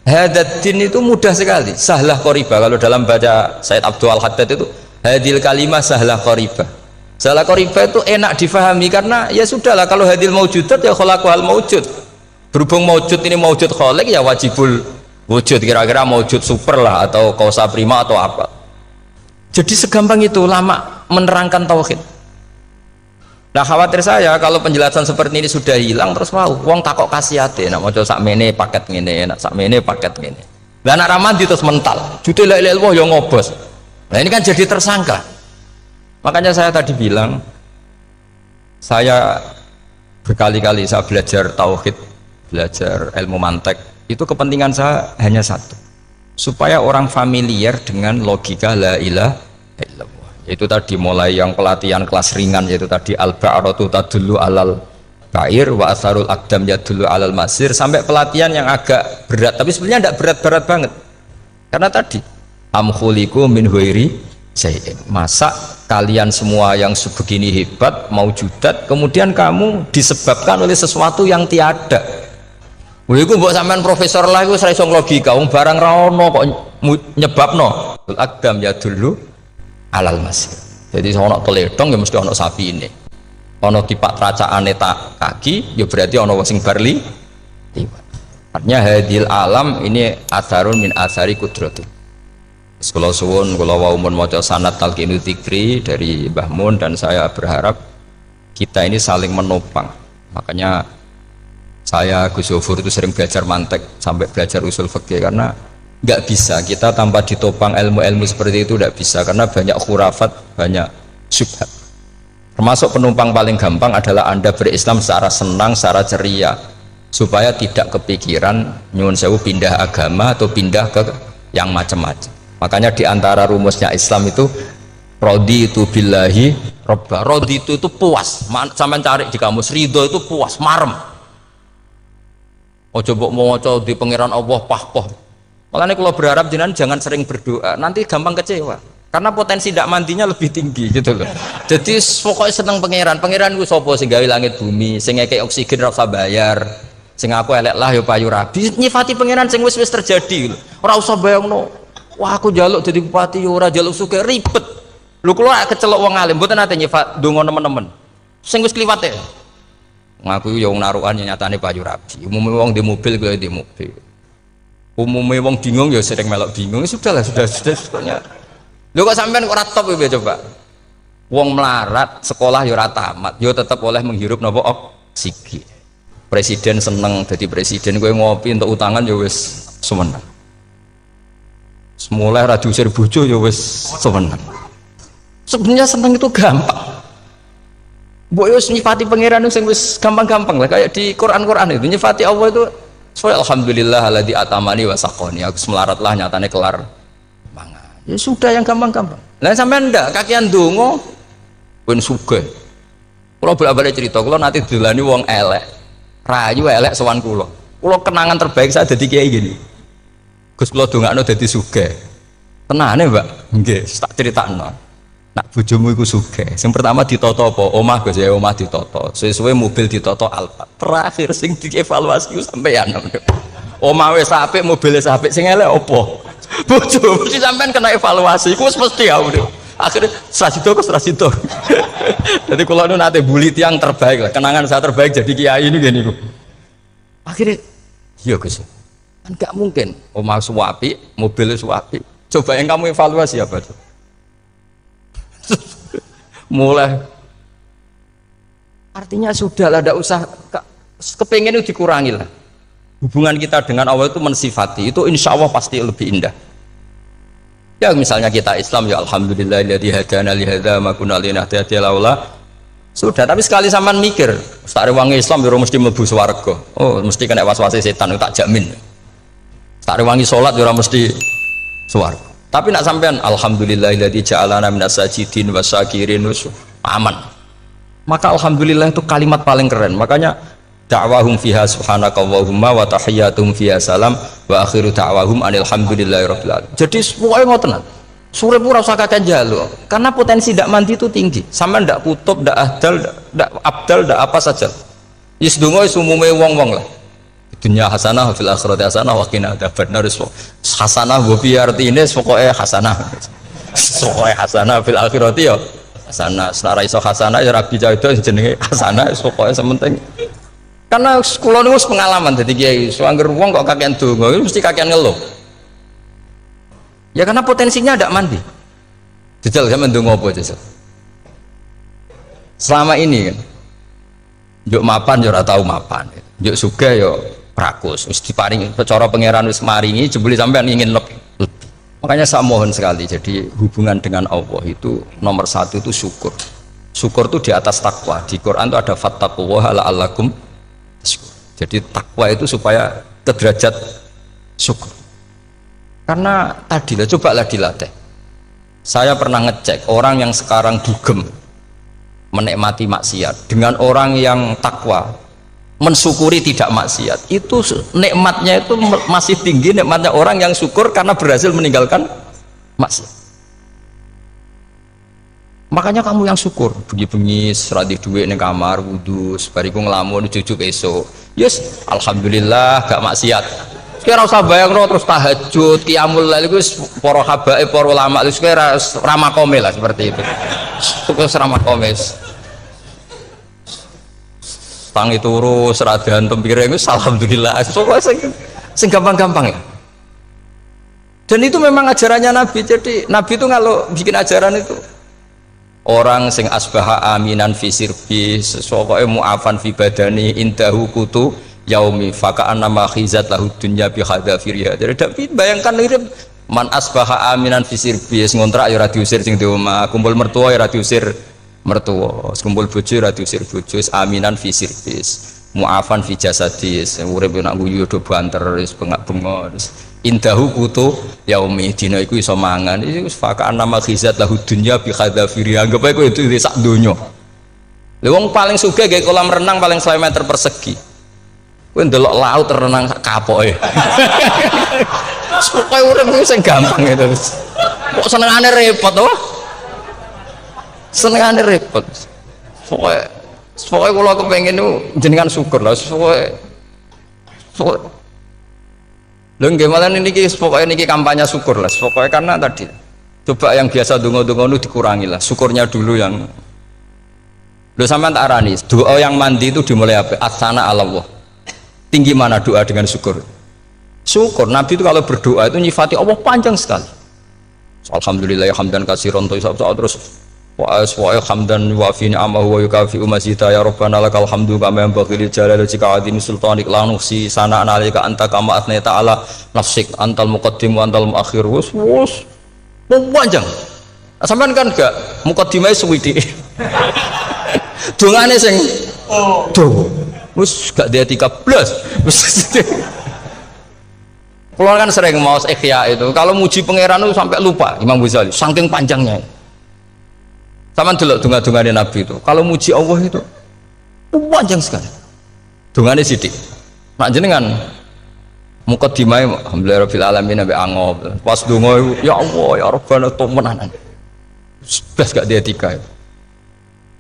hadaddin itu mudah sekali, sahlah qoriba. Kalau dalam baca Said Abdul Al-Haddad itu hadil kalimah sahlah qoriba. Salah qoriba itu enak difahami karena ya sudahlah, kalau hadil maujudat ya khalaqahal maujud. Berhubung maujud ini maujud khaliq ya wajibul wujud, kira-kira maujud super lah atau kausa prima atau apa. Jadi segampang itu lama menerangkan tauhid. Nah khawatir saya kalau penjelasan seperti ini sudah hilang terus mau wong takok kasihate nak maca sakmene paket ngene, nak sakmene paket ngene. Lah anak ramadi terus mental. Jute la ilaha illallah ya ngobos. Nah ini kan jadi tersangka. Makanya saya tadi bilang, saya berkali-kali saya belajar tauhid, belajar ilmu mantek, itu kepentingan saya hanya satu, supaya orang familiar dengan logika la ilaha illallah. Itu tadi mulai yang pelatihan kelas ringan, yaitu tadi al-ba'ratu tadullu alal ba'ir wa asarul aqdam yadullu alal masir, sampai pelatihan yang agak berat, tapi sebenarnya tidak berat-berat banget. Karena tadi am khuliqu min ghairi syai'in. Masa kalian semua yang sebegini hebat maujudat kemudian kamu disebabkan oleh sesuatu yang tiada. Wah iku mbok sampean profesor lah iku ora iso logika, wong barang ra ono kok nyebabno. Al-aqdam ya dulu alal masir. Jadi ono teledong ya mesti ono sapine. Ono tipak tracaane tak kaki ya berarti ono wong sing barli. Artinya hadil alam ini atharun min athari kudratu. Kalau suwun, kalau wau mun maca sanad talqinu dzikri dari Mbah Mun, dan saya berharap kita ini saling menopang. Makanya saya Gus Yofur itu sering belajar mantek sampai belajar usul fikih, karena nggak bisa kita tanpa ditopang ilmu-ilmu seperti itu, tidak bisa, karena banyak khurafat, banyak syubhat. Termasuk penumpang paling gampang adalah Anda berislam secara senang, secara ceria, supaya tidak kepikiran nyuwun sewu pindah agama atau pindah ke yang macam-macam. Makanya diantara rumusnya Islam itu raditu billahi robba. Raditu itu puas, sampai cari di kamus, ridho itu puas, marem. Ojo mbok maca di pangeran Allah pah-pah. Makanya kalau berharap jenengan jangan sering berdoa, nanti gampang kecewa. Karena potensi tidak mandinya lebih tinggi gitu loh. Jadi pokoknya seneng pangeran. Pangeran ku sapa sing gawe langit bumi, sing ngekek oksigen ora usah bayar. Sing aku elek lah ya payu rabi. Nyifati pangeran sing wis terjadi. Ora usah bayangno. Wah aku jaluk jadi bupati ora jaluk suke ribet. Lu kalau kecelok wong alim mboten nate nyifat donga nemen-nemen. Sing wis kliwat ya. Ngaku ya wong narukan nyatane payu rabi. Umume wong di mobil gue di mobil. Umume wong bingung ya sering melok bingung. Sudahlah sudah sebetulnya. Lho kok sampean kok ora top ya coba. Wong melarat sekolah ya ora tamat, ya tetep oleh menghirup napa oksigen. Presiden seneng jadi presiden, gue ngopi untuk utangan ya wis semenang. Semulai ra diusir bojo ya wis seneng. Sebenarnya seneng itu gampang. Mbok yo nyifati pangeran sing wis gampang-gampang lah kayak di Quran itu nyifati Allah itu soal alhamdulillah alladzi atamani wa saqoni aku melarat lah nyatane kelar mangan. Ya sudah yang gampang-gampang. Lah sampean ndak kakian donga ben sugih. Kula bolak-balik cerita kula nanti dilani wong elek. Rayu elek sowan kula. Kula kenangan terbaik saya dadi kiai gini. Gus kula dongakno dadi sugih. Tenane, Mbak. Nggih, tak critakno. Nak bojomu iku sugih. Sing pertama ditoto apa? Omah Gus ya, omah ditoto. Suwe-suwe mobil ditoto Alphard. Terakhir sing dievaluasi sampeyan. Omah wis apik, mobil wis apik, sing elek apa? Bojomu mesti sampean kena evaluasi. Iku wis mesti ya. Akhirnya Srasito. Jadi kalau nu nate bully tiang terbaik lah. Kenangan saya terbaik jadi kiai ini gini. Akhirnya, iya Gus. Kan gak mungkin. Omah suwapi, mobil suwapi. Coba yang kamu evaluasi apa tuh? Mulai artinya sudah lah, tidak usah kepengen itu dikurangi lah. Hubungan kita dengan Allah itu mensifati itu insya Allah pasti lebih indah. Ya misalnya kita Islam ya alhamdulillahilladzi hadana li hadza ma kunna linahtadiya laula. Sudah, tapi sekali sampean mikir, sak wangi Islam yo mesti mlebu swarga. Oh, mesti kena was-wase setan tak jamin. Sak wangi salat yo mesti swarga. Tapi nak sampean alhamdulillahilladzi ja'alana minas sajidin wasyakirin aman. Maka alhamdulillah itu kalimat paling keren. Makanya da'wahum fiha subhanakallahumma wa tahiyyatuhum fiha salam wa akhiru da'wahum alhamdulillahirabbil alamin. Jadi pokoke ngoten. Sore ora usah kakek njaluk. Karena potensi ndak mandi itu tinggi. Sampean ndak kutub, ndak ahdal, ndak abdal, ndak apa saja. Wis donga wis umume wong-wong lah. Dunia hasanah fil akhirati hasanah wa qina adzabannar. Hasanah wa bi artine pokoke hasanah. Pokoke hasanah fil akhirati ya hasanah. Nek iso hasanah ya rabi itu jenenge hasanah pokoke sementing. Karena kula niku pengalaman dadi kiai, suangger wong kok kakean donga mesti kakean ngeluh. Ya karena potensinya ndak mandi. Jajal sampean ndonga apa jajal? Selama ini kan njuk mapan yo ora tau mapan. Njuk sugih yo rakus, wis diparingi cara pangeran wis maringi jebule sampean ingin lebih. Makanya saya mohon sekali, jadi hubungan dengan Allah itu nomor satu itu syukur. Syukur itu di atas takwa. Di Quran itu ada fattaqullaha la'allakum tashkurun. Jadi takwa itu supaya ke derajat syukur. Karena tadi lah, cobalah dilatih. Saya pernah ngecek orang yang sekarang dugem menikmati maksiat dengan orang yang takwa mensyukuri tidak maksiat, itu nikmatnya itu masih tinggi nikmatnya orang yang syukur karena berhasil meninggalkan maksiat. Makanya kamu yang syukur bengi-bengi radhi duit ning kamar wudu bariku ngelamun jujuk esuk yes alhamdulillah gak maksiat. Kira usah bayangno terus tahajud qiyamul lail iku para habaib para ulama wis kira ramakome lah seperti itu. Terus ramakome tangi turu seradan tempiring itu alhamdulillah sing gampang-gampang ya. Dan itu memang ajarannya Nabi. Jadi Nabi itu kalau bikin ajaran itu orang sing asbaha aminan fi sirbi sesuai mu'afan fi badani indahu kutu yaumi faka annama khizat lahu dunya bi hadafiriha. Jadi Nabi bayangkan mirip man asbaha aminan fi sirbi ngontrak ya ora diusir sing di omah, kumpul mertua ya ora diusir mertua, kumpul bojo ra diusir bojo, aminan fi sirbis, mu'afan fi jasadis, urip nak guyu do banter wis bengak-bengok. Indahu kutu yaumi dina iku iso mangan. Iku fakaan nama khizat lahu dunya bi khadafiri. Anggap ae kowe itu sak donya. Lha wong paling sugih gawe kolam renang paling 100 meter persegi. Kowe ndelok laut renang sak kapoke. Pokoke urip kuwi sing gampang itu. Kok senengane repot to? Senengane repot. Pokoknya kalau kepengen itu jenengan syukur lah. Pokoknya gimana ini pokoknya ini kampanye syukur lah. Pokoknya karena tadi coba yang biasa dongo-dongo itu dikurangi lah. Syukurnya dulu yang lo sama tak arani. Doa yang mandi itu dimulai apa? Asana Allah. Tinggi mana doa dengan syukur? Syukur. Nabi itu kalau berdoa itu nyifati Allah panjang sekali. Alhamdulillah hamdan katsiran terus wa hamdan wa fi ni'amahu wa yukafi mazida ya rabbana lakal hamdu kama yanbaghi li jalali wajhika azimi sultanik la nuhsi sana'an 'alaika anta kama athnayta 'ala nafsik antal muqaddim wa antal muakhir. Wus panjang. Sampean kan gak muqaddimah suwidi. dongane sing do. Wis gak dia 13. Kalau kan sering mau ikhya itu, kalau muji pangeran itu sampai lupa Imam Ghazali, saking panjangnya. Sama dulu donga-dongane Nabi itu, kalau muji Allah itu panjang sekali. Dongane sithik. Nak jenengan mukaddimah alhamdulillahirabbil alamin sampai angob. Pas donga ya Allah ya Rabbana temenan. Blas gak dia 3 itu.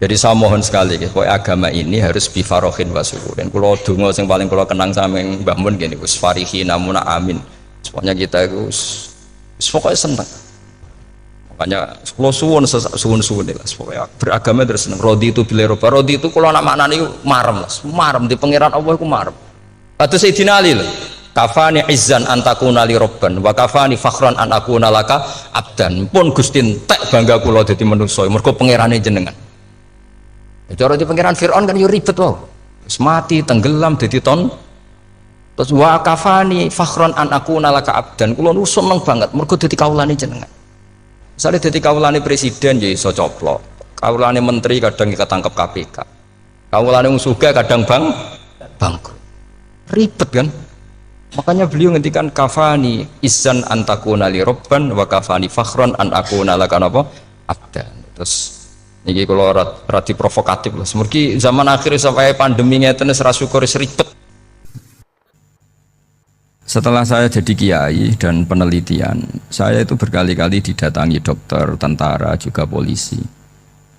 Jadi saya mohon sekali, agama ini harus bifarohin wasururin. Kalau dungo yang paling kalau kenang sama yang Mbah Mun gini, Gus Farihi namuna amin. Semuanya kita itu, pokoknya senang. Makanya kalau suwun lah, pokoknya beragama terus senang. Rodi itu bila Eropa, Rodi itu kalau anak maknanya marem lah, marem di pangeran Allah itu marem. Atau Sayyidina Ali lah. Kafani izzan antakuna li robban wa kafani fakhran an akuna laka abdan. Pun Gustin tek bangga kula dadi manusa mergo pangerane jenengan. Cara di pangeran Fir'aun kan yo ribet wae. Wis mati tenggelam dadi ton. Terus wa kafani fakhran an akuna laka abdan. Kula nu seneng banget mergo dadi kawulane jenengan. Misale dadi kawulane presiden ya iso coplok. Kawulane menteri kadang ketangkep KPK. Kawulane wong sugih kadang bangkrut. Ribet kan? Makanya beliau ngendikan kafani izzan antakuna li robban wa kafani fakhran an akuna laka napa abdan. Terus niki kalau rati provokatif lah. Semergi zaman akhir sampai pandemi ngeten wis ra syukur ribet. Setelah saya jadi kiai dan penelitian, saya itu berkali-kali didatangi dokter, tentara, juga polisi.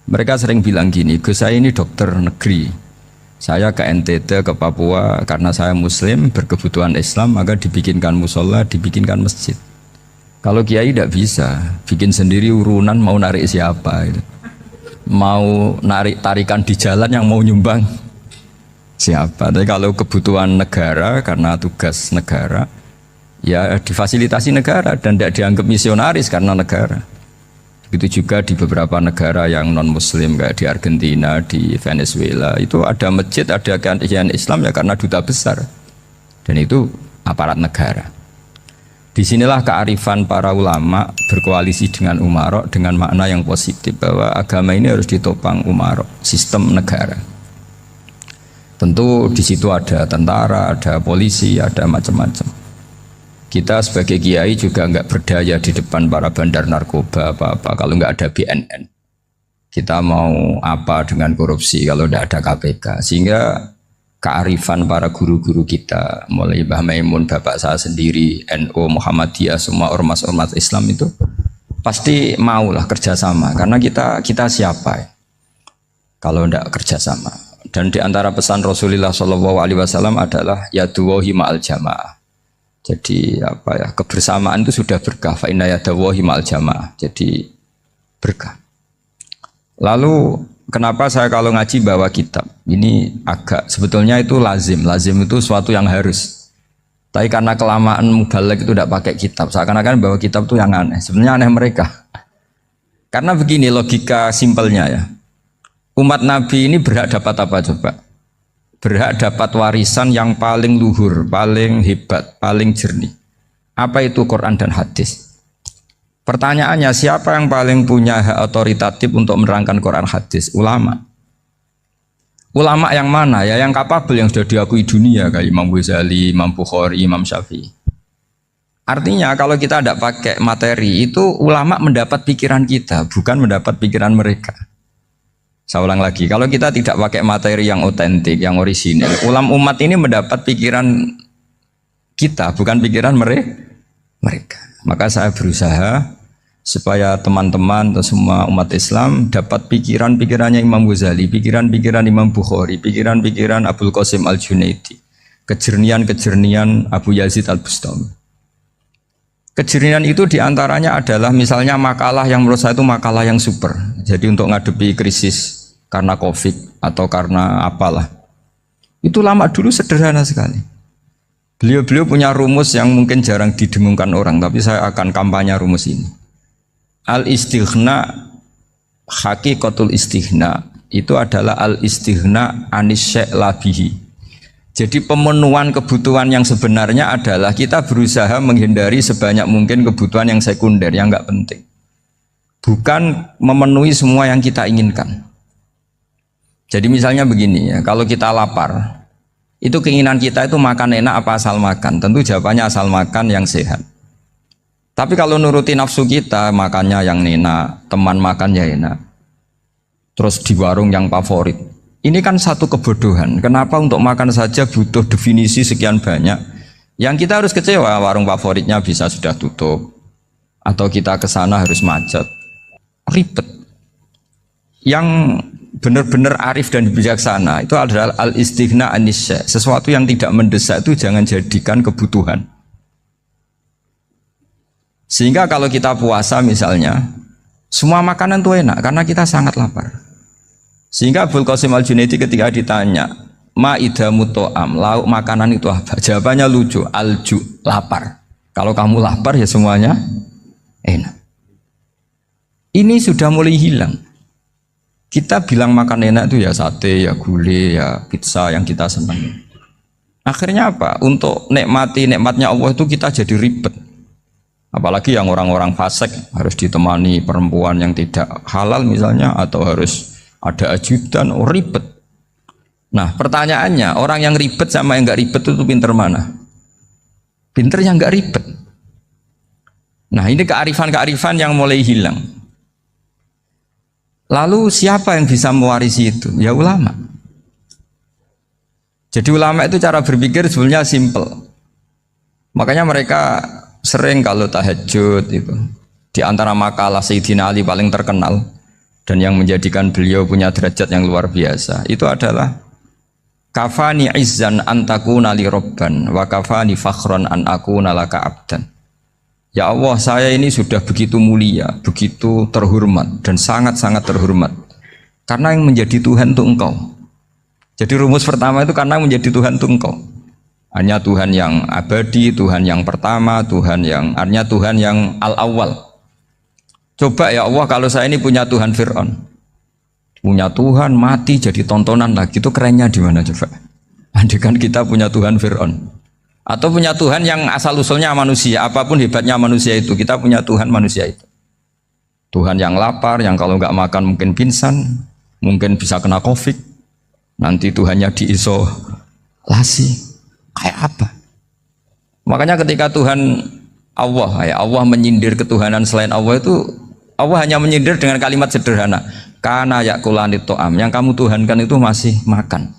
Mereka sering bilang gini, Gus saya ini dokter negeri. Saya ke NTT, ke Papua, karena saya muslim, berkebutuhan Islam, maka dibikinkan musola, dibikinkan masjid. Kalau kiai tidak bisa, bikin sendiri urunan mau narik siapa itu. Mau narik tarikan di jalan yang mau nyumbang siapa. Tapi kalau kebutuhan negara karena tugas negara ya difasilitasi negara dan tidak dianggap misionaris karena negara. Begitu juga di beberapa negara yang non muslim kayak di Argentina, di Venezuela itu ada masjid, ada kajian Islam ya karena duta besar dan itu aparat negara. Disinilah kearifan para ulama berkoalisi dengan umarok dengan makna yang positif bahwa agama ini harus ditopang umarok, sistem negara. Tentu di situ ada tentara, ada polisi, ada macam-macam. Kita sebagai kiai juga nggak berdaya di depan para bandar narkoba apa-apa kalau nggak ada BNN. Kita mau apa dengan korupsi kalau tidak ada KPK? Sehingga kearifan para guru-guru kita, mulai Mbah Maimun, bapak saya sendiri, NU, Muhammadiyah, semua ormas-ormas Islam itu pasti maulah kerjasama. Karena kita siapa ya? Kalau tidak kerjasama. Dan di antara pesan Rasulullah SAW adalah yaduwahi ma'al jamaah. Jadi apa ya, kebersamaan itu sudah berkah. Fa inna yadawahi ma'al jamaah. Jadi berkah. Lalu kenapa saya kalau ngaji bawa kitab? Ini agak sebetulnya itu lazim. Lazim itu suatu yang harus. Tapi karena kelamaan mubalek itu tidak pakai kitab. Seakan-akan bawa kitab itu yang aneh. Sebenarnya aneh mereka. Karena begini logika simpelnya ya. Umat Nabi ini berhak dapat apa coba? Berhak dapat warisan yang paling luhur, paling hebat, paling jernih. Apa itu Quran dan hadis? Pertanyaannya, siapa yang paling punya hak otoritatif untuk menerangkan Quran hadis? Ulama. Ulama yang mana? Ya yang kapabel, yang sudah diakui dunia kayak Imam Ghazali, Imam Bukhari, Imam Syafi'i. Artinya kalau kita tidak pakai materi itu ulama mendapat pikiran kita, bukan mendapat pikiran mereka. Saya ulang lagi, kalau kita tidak pakai materi yang otentik, yang orisinil, umat ini mendapat pikiran kita, bukan pikiran mereka. Maka saya berusaha supaya teman-teman atau semua umat Islam dapat pikiran-pikirannya Imam Ghazali, pikiran-pikiran Imam Bukhari, pikiran-pikiran Abul Qasim Al-Junaidi, kejernian-kejernian Abu Yazid Al-Bustami. Kejernian itu diantaranya adalah misalnya makalah yang menurut saya itu makalah yang super. Jadi untuk ngadepi krisis karena COVID atau karena apalah. Itu lama dulu sederhana sekali. Beliau-beliau punya rumus yang mungkin jarang didengungkan orang, tapi saya akan kampanye rumus ini. Al-istighna, hakikatul istighna, itu adalah al-istighna anis syai' labihi. Jadi pemenuhan kebutuhan yang sebenarnya adalah kita berusaha menghindari sebanyak mungkin kebutuhan yang sekunder, yang enggak penting. Bukan memenuhi semua yang kita inginkan. Jadi misalnya begini ya, kalau kita lapar, itu keinginan kita itu makan enak apa asal makan? Tentu jawabannya asal makan yang sehat. Tapi kalau nuruti nafsu kita, makannya yang enak, teman makan ya enak, terus di warung yang favorit. Ini kan satu kebodohan. Kenapa untuk makan saja butuh definisi sekian banyak? Yang kita harus kecewa, warung favoritnya bisa sudah tutup, atau kita ke sana harus macet, ribet. Yang benar-benar arif dan bijaksana itu adalah al-istighna anisya. Sesuatu yang tidak mendesak itu jangan jadikan kebutuhan. Sehingga kalau kita puasa misalnya, semua makanan itu enak karena kita sangat lapar. Sehingga Abul Qasim Al-Junaidi ketika ditanya, ma'idamu to'am, lauk makanan itu apa? Jawabannya lucu, alju, lapar. Kalau kamu lapar ya semuanya enak. Ini sudah mulai hilang. Kita bilang makan enak itu ya sate, ya gulai, ya pizza yang kita senang. Akhirnya apa? Untuk nikmati nikmatnya Allah itu kita jadi ribet. Apalagi yang orang-orang fasik harus ditemani perempuan yang tidak halal misalnya, atau harus ada ajudan, ribet. Nah pertanyaannya, orang yang ribet sama yang nggak ribet itu pinter mana? Pinter yang nggak ribet. Nah ini kearifan-kearifan yang mulai hilang. Lalu siapa yang bisa mewarisi itu? Ya ulama. Jadi ulama itu cara berpikir sebenarnya simple. Makanya mereka sering kalau tahajud itu, di antara makalah Sayyidina Ali paling terkenal dan yang menjadikan beliau punya derajat yang luar biasa itu adalah kafani izzan antakuna li robban wa kafani fakhron an akuna laka abdan. Ya Allah, saya ini sudah begitu mulia, begitu terhormat dan sangat-sangat terhormat karena yang menjadi Tuhan itu Engkau. Jadi rumus pertama itu karena menjadi Tuhan itu Engkau. Hanya Tuhan yang abadi, Tuhan yang pertama, hanya Tuhan yang al-awwal. Coba ya Allah, kalau saya ini punya Tuhan Fir'aun, punya Tuhan mati jadi tontonan lagi, itu kerennya di mana coba? Andaikan kita punya Tuhan Fir'aun, atau punya Tuhan yang asal usulnya manusia, apapun hebatnya manusia itu, kita punya Tuhan manusia itu. Tuhan yang lapar, yang kalau nggak makan mungkin pingsan, mungkin bisa kena COVID, nanti Tuhannya diisolasi, kayak apa? Makanya ketika Tuhan Allah menyindir ketuhanan selain Allah itu, Allah hanya menyindir dengan kalimat sederhana, karena yakulani to'am, yang kamu tuhankan itu masih makan.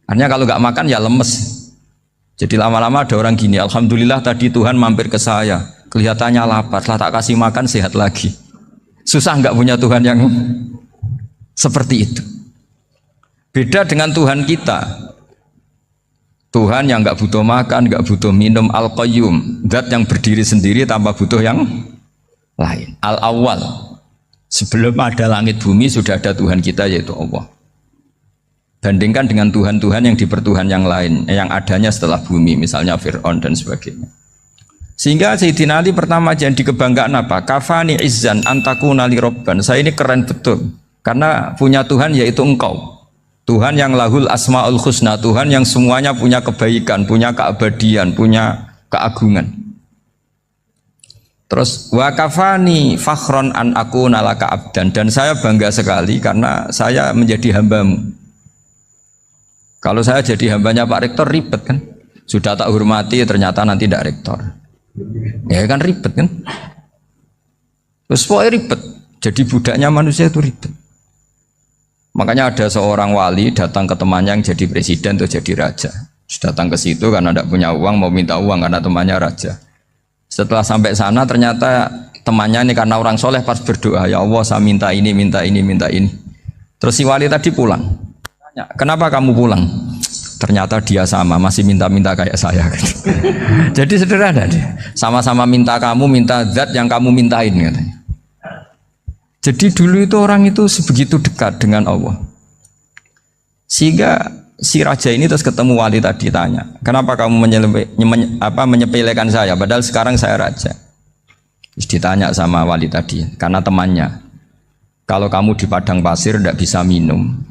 Artinya kalau nggak makan ya lemes. Jadi lama-lama ada orang gini, alhamdulillah tadi Tuhan mampir ke saya, kelihatannya lapar, setelah tak kasih makan sehat lagi. Susah nggak punya Tuhan yang seperti itu. Beda dengan Tuhan kita, Tuhan yang nggak butuh makan, nggak butuh minum, al-qayyum, zat yang berdiri sendiri tanpa butuh yang lain, al-awwal. Sebelum ada langit bumi sudah ada Tuhan kita yaitu Allah. Bandingkan dengan Tuhan-Tuhan yang dipertuhan yang lain, yang adanya setelah bumi, misalnya Fir'aun dan sebagainya. Sehingga Sayyidina Ali pertama jadi kebanggaan apa? Kafani izzan antakuna li robban. Saya ini keren betul karena punya Tuhan yaitu Engkau. Tuhan yang lahul asmaul husna, Tuhan yang semuanya punya kebaikan, punya keabadian, punya keagungan. Terus wa kafani fakhron an akuna laka abdan, dan saya bangga sekali karena saya menjadi hambamu. Kalau saya jadi hambanya Pak Rektor ribet kan, sudah tak hormati ternyata nanti tidak rektor, ya kan ribet kan. Terus pokoknya ribet, jadi budaknya manusia itu ribet. Makanya ada seorang wali datang ke temannya yang jadi presiden atau jadi raja. Datang ke situ karena tidak punya uang, mau minta uang karena temannya raja. Setelah sampai sana ternyata temannya ini karena orang soleh pas berdoa, ya Allah saya minta ini, minta ini, minta ini. Terus si wali tadi pulang. Tanya, kenapa kamu pulang? Ternyata dia sama, masih minta-minta kayak saya. Jadi sederhana dia. Sama-sama minta kamu, minta zat yang kamu mintain katanya. Jadi dulu itu orang itu sebegitu dekat dengan Allah. Sehingga si raja ini terus ketemu wali tadi, tanya, kenapa kamu menyepelekan saya padahal sekarang saya raja? Terus ditanya sama wali tadi, karena temannya, kalau kamu di padang pasir tidak bisa minum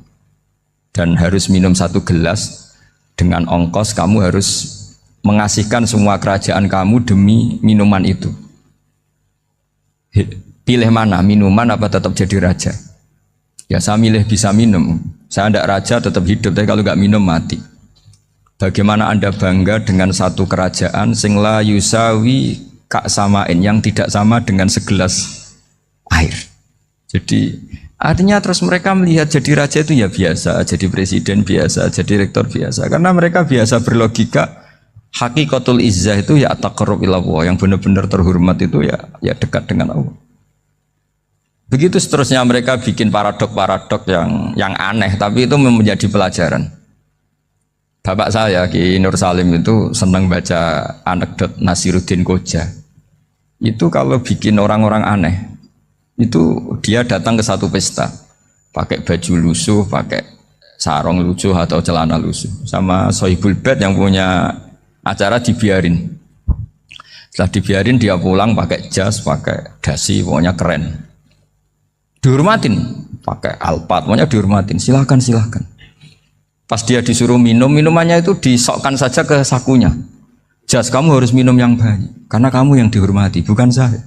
dan harus minum 1 gelas, dengan ongkos kamu harus mengasihkan semua kerajaan kamu demi minuman itu. Pilih mana, minuman apa tetap jadi raja? Ya saya milih bisa minum. Saya tidak raja tetap hidup, tapi kalau nggak minum mati. Bagaimana Anda bangga dengan satu kerajaan sing la yusawi kak samain, yang tidak sama dengan segelas air. Jadi artinya terus mereka melihat jadi raja itu ya biasa, jadi presiden biasa, jadi rektor biasa. Karena mereka biasa berlogika hakikatul izzah itu ya taqarrub ilallah, yang benar-benar terhormat itu ya dekat dengan Allah. Begitu seterusnya mereka bikin paradok-paradok yang aneh, tapi itu menjadi pelajaran. Bapak saya Ki Nur Salim itu senang baca anekdot Nasiruddin Koja. Itu kalau bikin orang-orang aneh, itu dia datang ke satu pesta, pakai baju lusuh, pakai sarung lusuh atau celana lusuh, sama Sohibul Bait yang punya acara dibiarin. Setelah dibiarin dia pulang pakai jas, pakai dasi, pokoknya keren. Dihormatin, pakai alpat, pokoknya dihormatin. Silakan. Pas dia disuruh minum, minumannya itu disokkan saja ke sakunya. Jas, kamu harus minum yang banyak, karena kamu yang dihormati, bukan saya.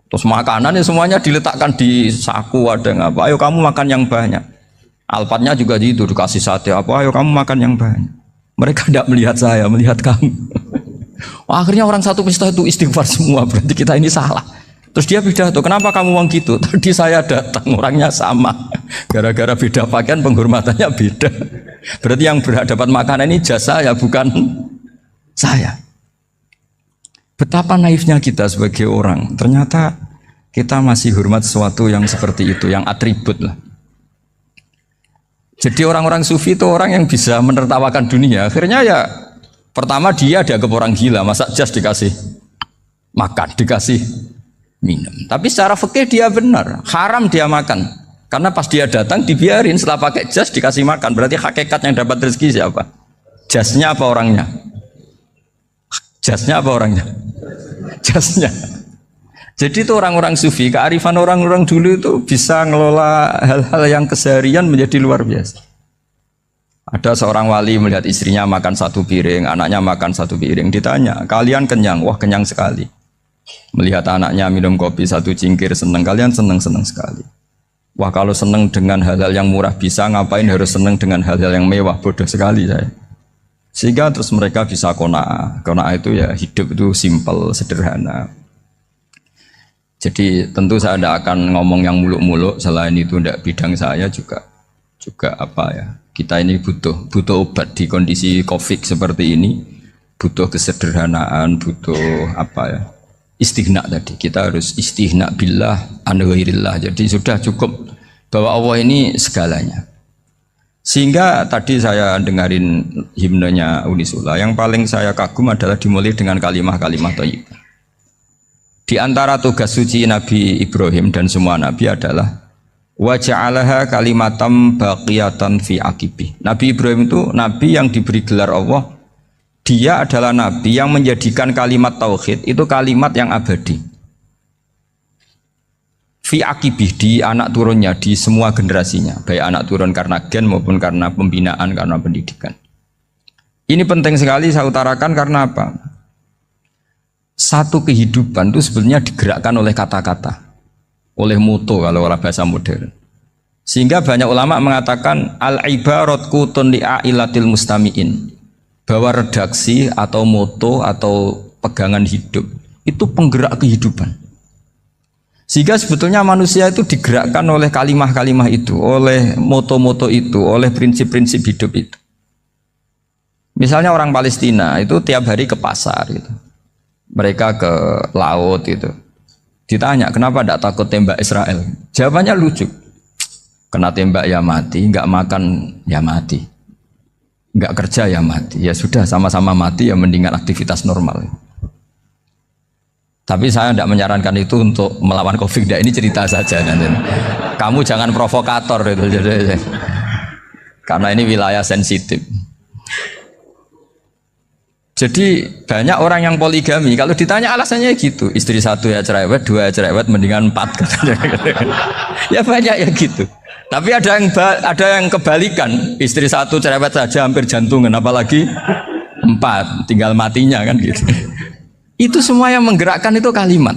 Terus makanannya semuanya diletakkan di saku, ada apa? Ayo kamu makan yang banyak. Alpatnya juga gitu, dikasih sate apa? Ayo kamu makan yang banyak. Mereka tidak melihat saya, melihat kamu. Akhirnya orang satu pesta itu istighfar semua, berarti kita ini salah. Terus dia pidato, kenapa kamu uang gitu? Tadi saya datang, orangnya sama. Gara-gara beda pakaian, penghormatannya beda. Berarti yang berhak dapat makanan ini jasa ya, bukan saya. Betapa naifnya kita sebagai orang. Ternyata kita masih hormat sesuatu yang seperti itu, yang atribut lah. Jadi orang-orang sufi itu orang yang bisa menertawakan dunia. Akhirnya ya, pertama dia dianggap orang gila, masa jas dikasih makan, dikasih minum. Tapi secara fikih dia benar, haram dia makan. Karena pas dia datang dibiarin, setelah pakai jas dikasih makan. Berarti hakikat yang dapat rezeki siapa? Jasnya apa orangnya? Jasnya apa orangnya? Jasnya. Jadi itu orang-orang sufi, kearifan orang-orang dulu itu bisa ngelola hal-hal yang keseharian menjadi luar biasa. Ada seorang wali melihat istrinya makan satu piring, anaknya makan satu piring. Ditanya, kalian kenyang? Wah, kenyang sekali. Melihat anaknya minum kopi satu cingkir, senang. Kalian senang-senang sekali. Wah, kalau senang dengan hal-hal yang murah bisa, ngapain harus senang dengan hal-hal yang mewah? Bodoh sekali saya. Sehingga terus mereka bisa qanaah. Qanaah itu ya hidup itu simpel, sederhana. Jadi tentu saya tidak akan ngomong yang muluk-muluk, selain itu tidak bidang saya juga apa ya. Kita ini butuh obat di kondisi Covid seperti ini, butuh kesederhanaan, butuh apa ya? Istighna tadi. Kita harus istighna billah an ghairillah. Jadi sudah cukup bahwa Allah ini segalanya. Sehingga tadi saya dengarin himnenya Unisula, yang paling saya kagum adalah dimulai dengan kalimah-kalimah thayyibah. Di antara tugas suci Nabi Ibrahim dan semua Nabi adalah wa ja'alaha kalimatam baqiyatan fi aqibi. Nabi Ibrahim itu Nabi yang diberi gelar Allah. Dia adalah Nabi yang menjadikan kalimat tauhid itu kalimat yang abadi. Fi aqibi, di anak turunnya, di semua generasinya, baik anak turun karena gen maupun karena pembinaan, karena pendidikan. Ini penting sekali saya utarakan karena apa? Satu kehidupan itu sebenarnya digerakkan oleh kata-kata, oleh moto kalau orang bahasa modern. Sehingga banyak ulama mengatakan al-ibarat kutun li'ailatil mustami'in, bahwa redaksi atau moto atau pegangan hidup itu penggerak kehidupan. Sehingga sebetulnya manusia itu digerakkan oleh kalimah-kalimah itu, oleh moto-moto itu, oleh prinsip-prinsip hidup itu. Misalnya orang Palestina itu tiap hari ke pasar gitu. Mereka ke laut itu. Ditanya, kenapa tidak takut tembak Israel? Jawabannya lucu. Kena tembak ya mati, nggak makan ya mati, nggak kerja ya mati. Ya sudah, sama-sama mati ya mendingan aktivitas normal. Tapi saya tidak menyarankan itu untuk melawan Covid. Ini cerita saja nanti. Kamu jangan provokator itu. Karena ini wilayah sensitif. Jadi banyak orang yang poligami, kalau ditanya alasannya gitu, istri satu ya cerewet, dua ya cerewet, mendingan 4 katanya. Ya banyak ya gitu. Tapi ada yang kebalikan, istri satu cerewet saja hampir jantungan, apalagi 4, tinggal matinya kan gitu. Itu semua yang menggerakkan itu kalimat.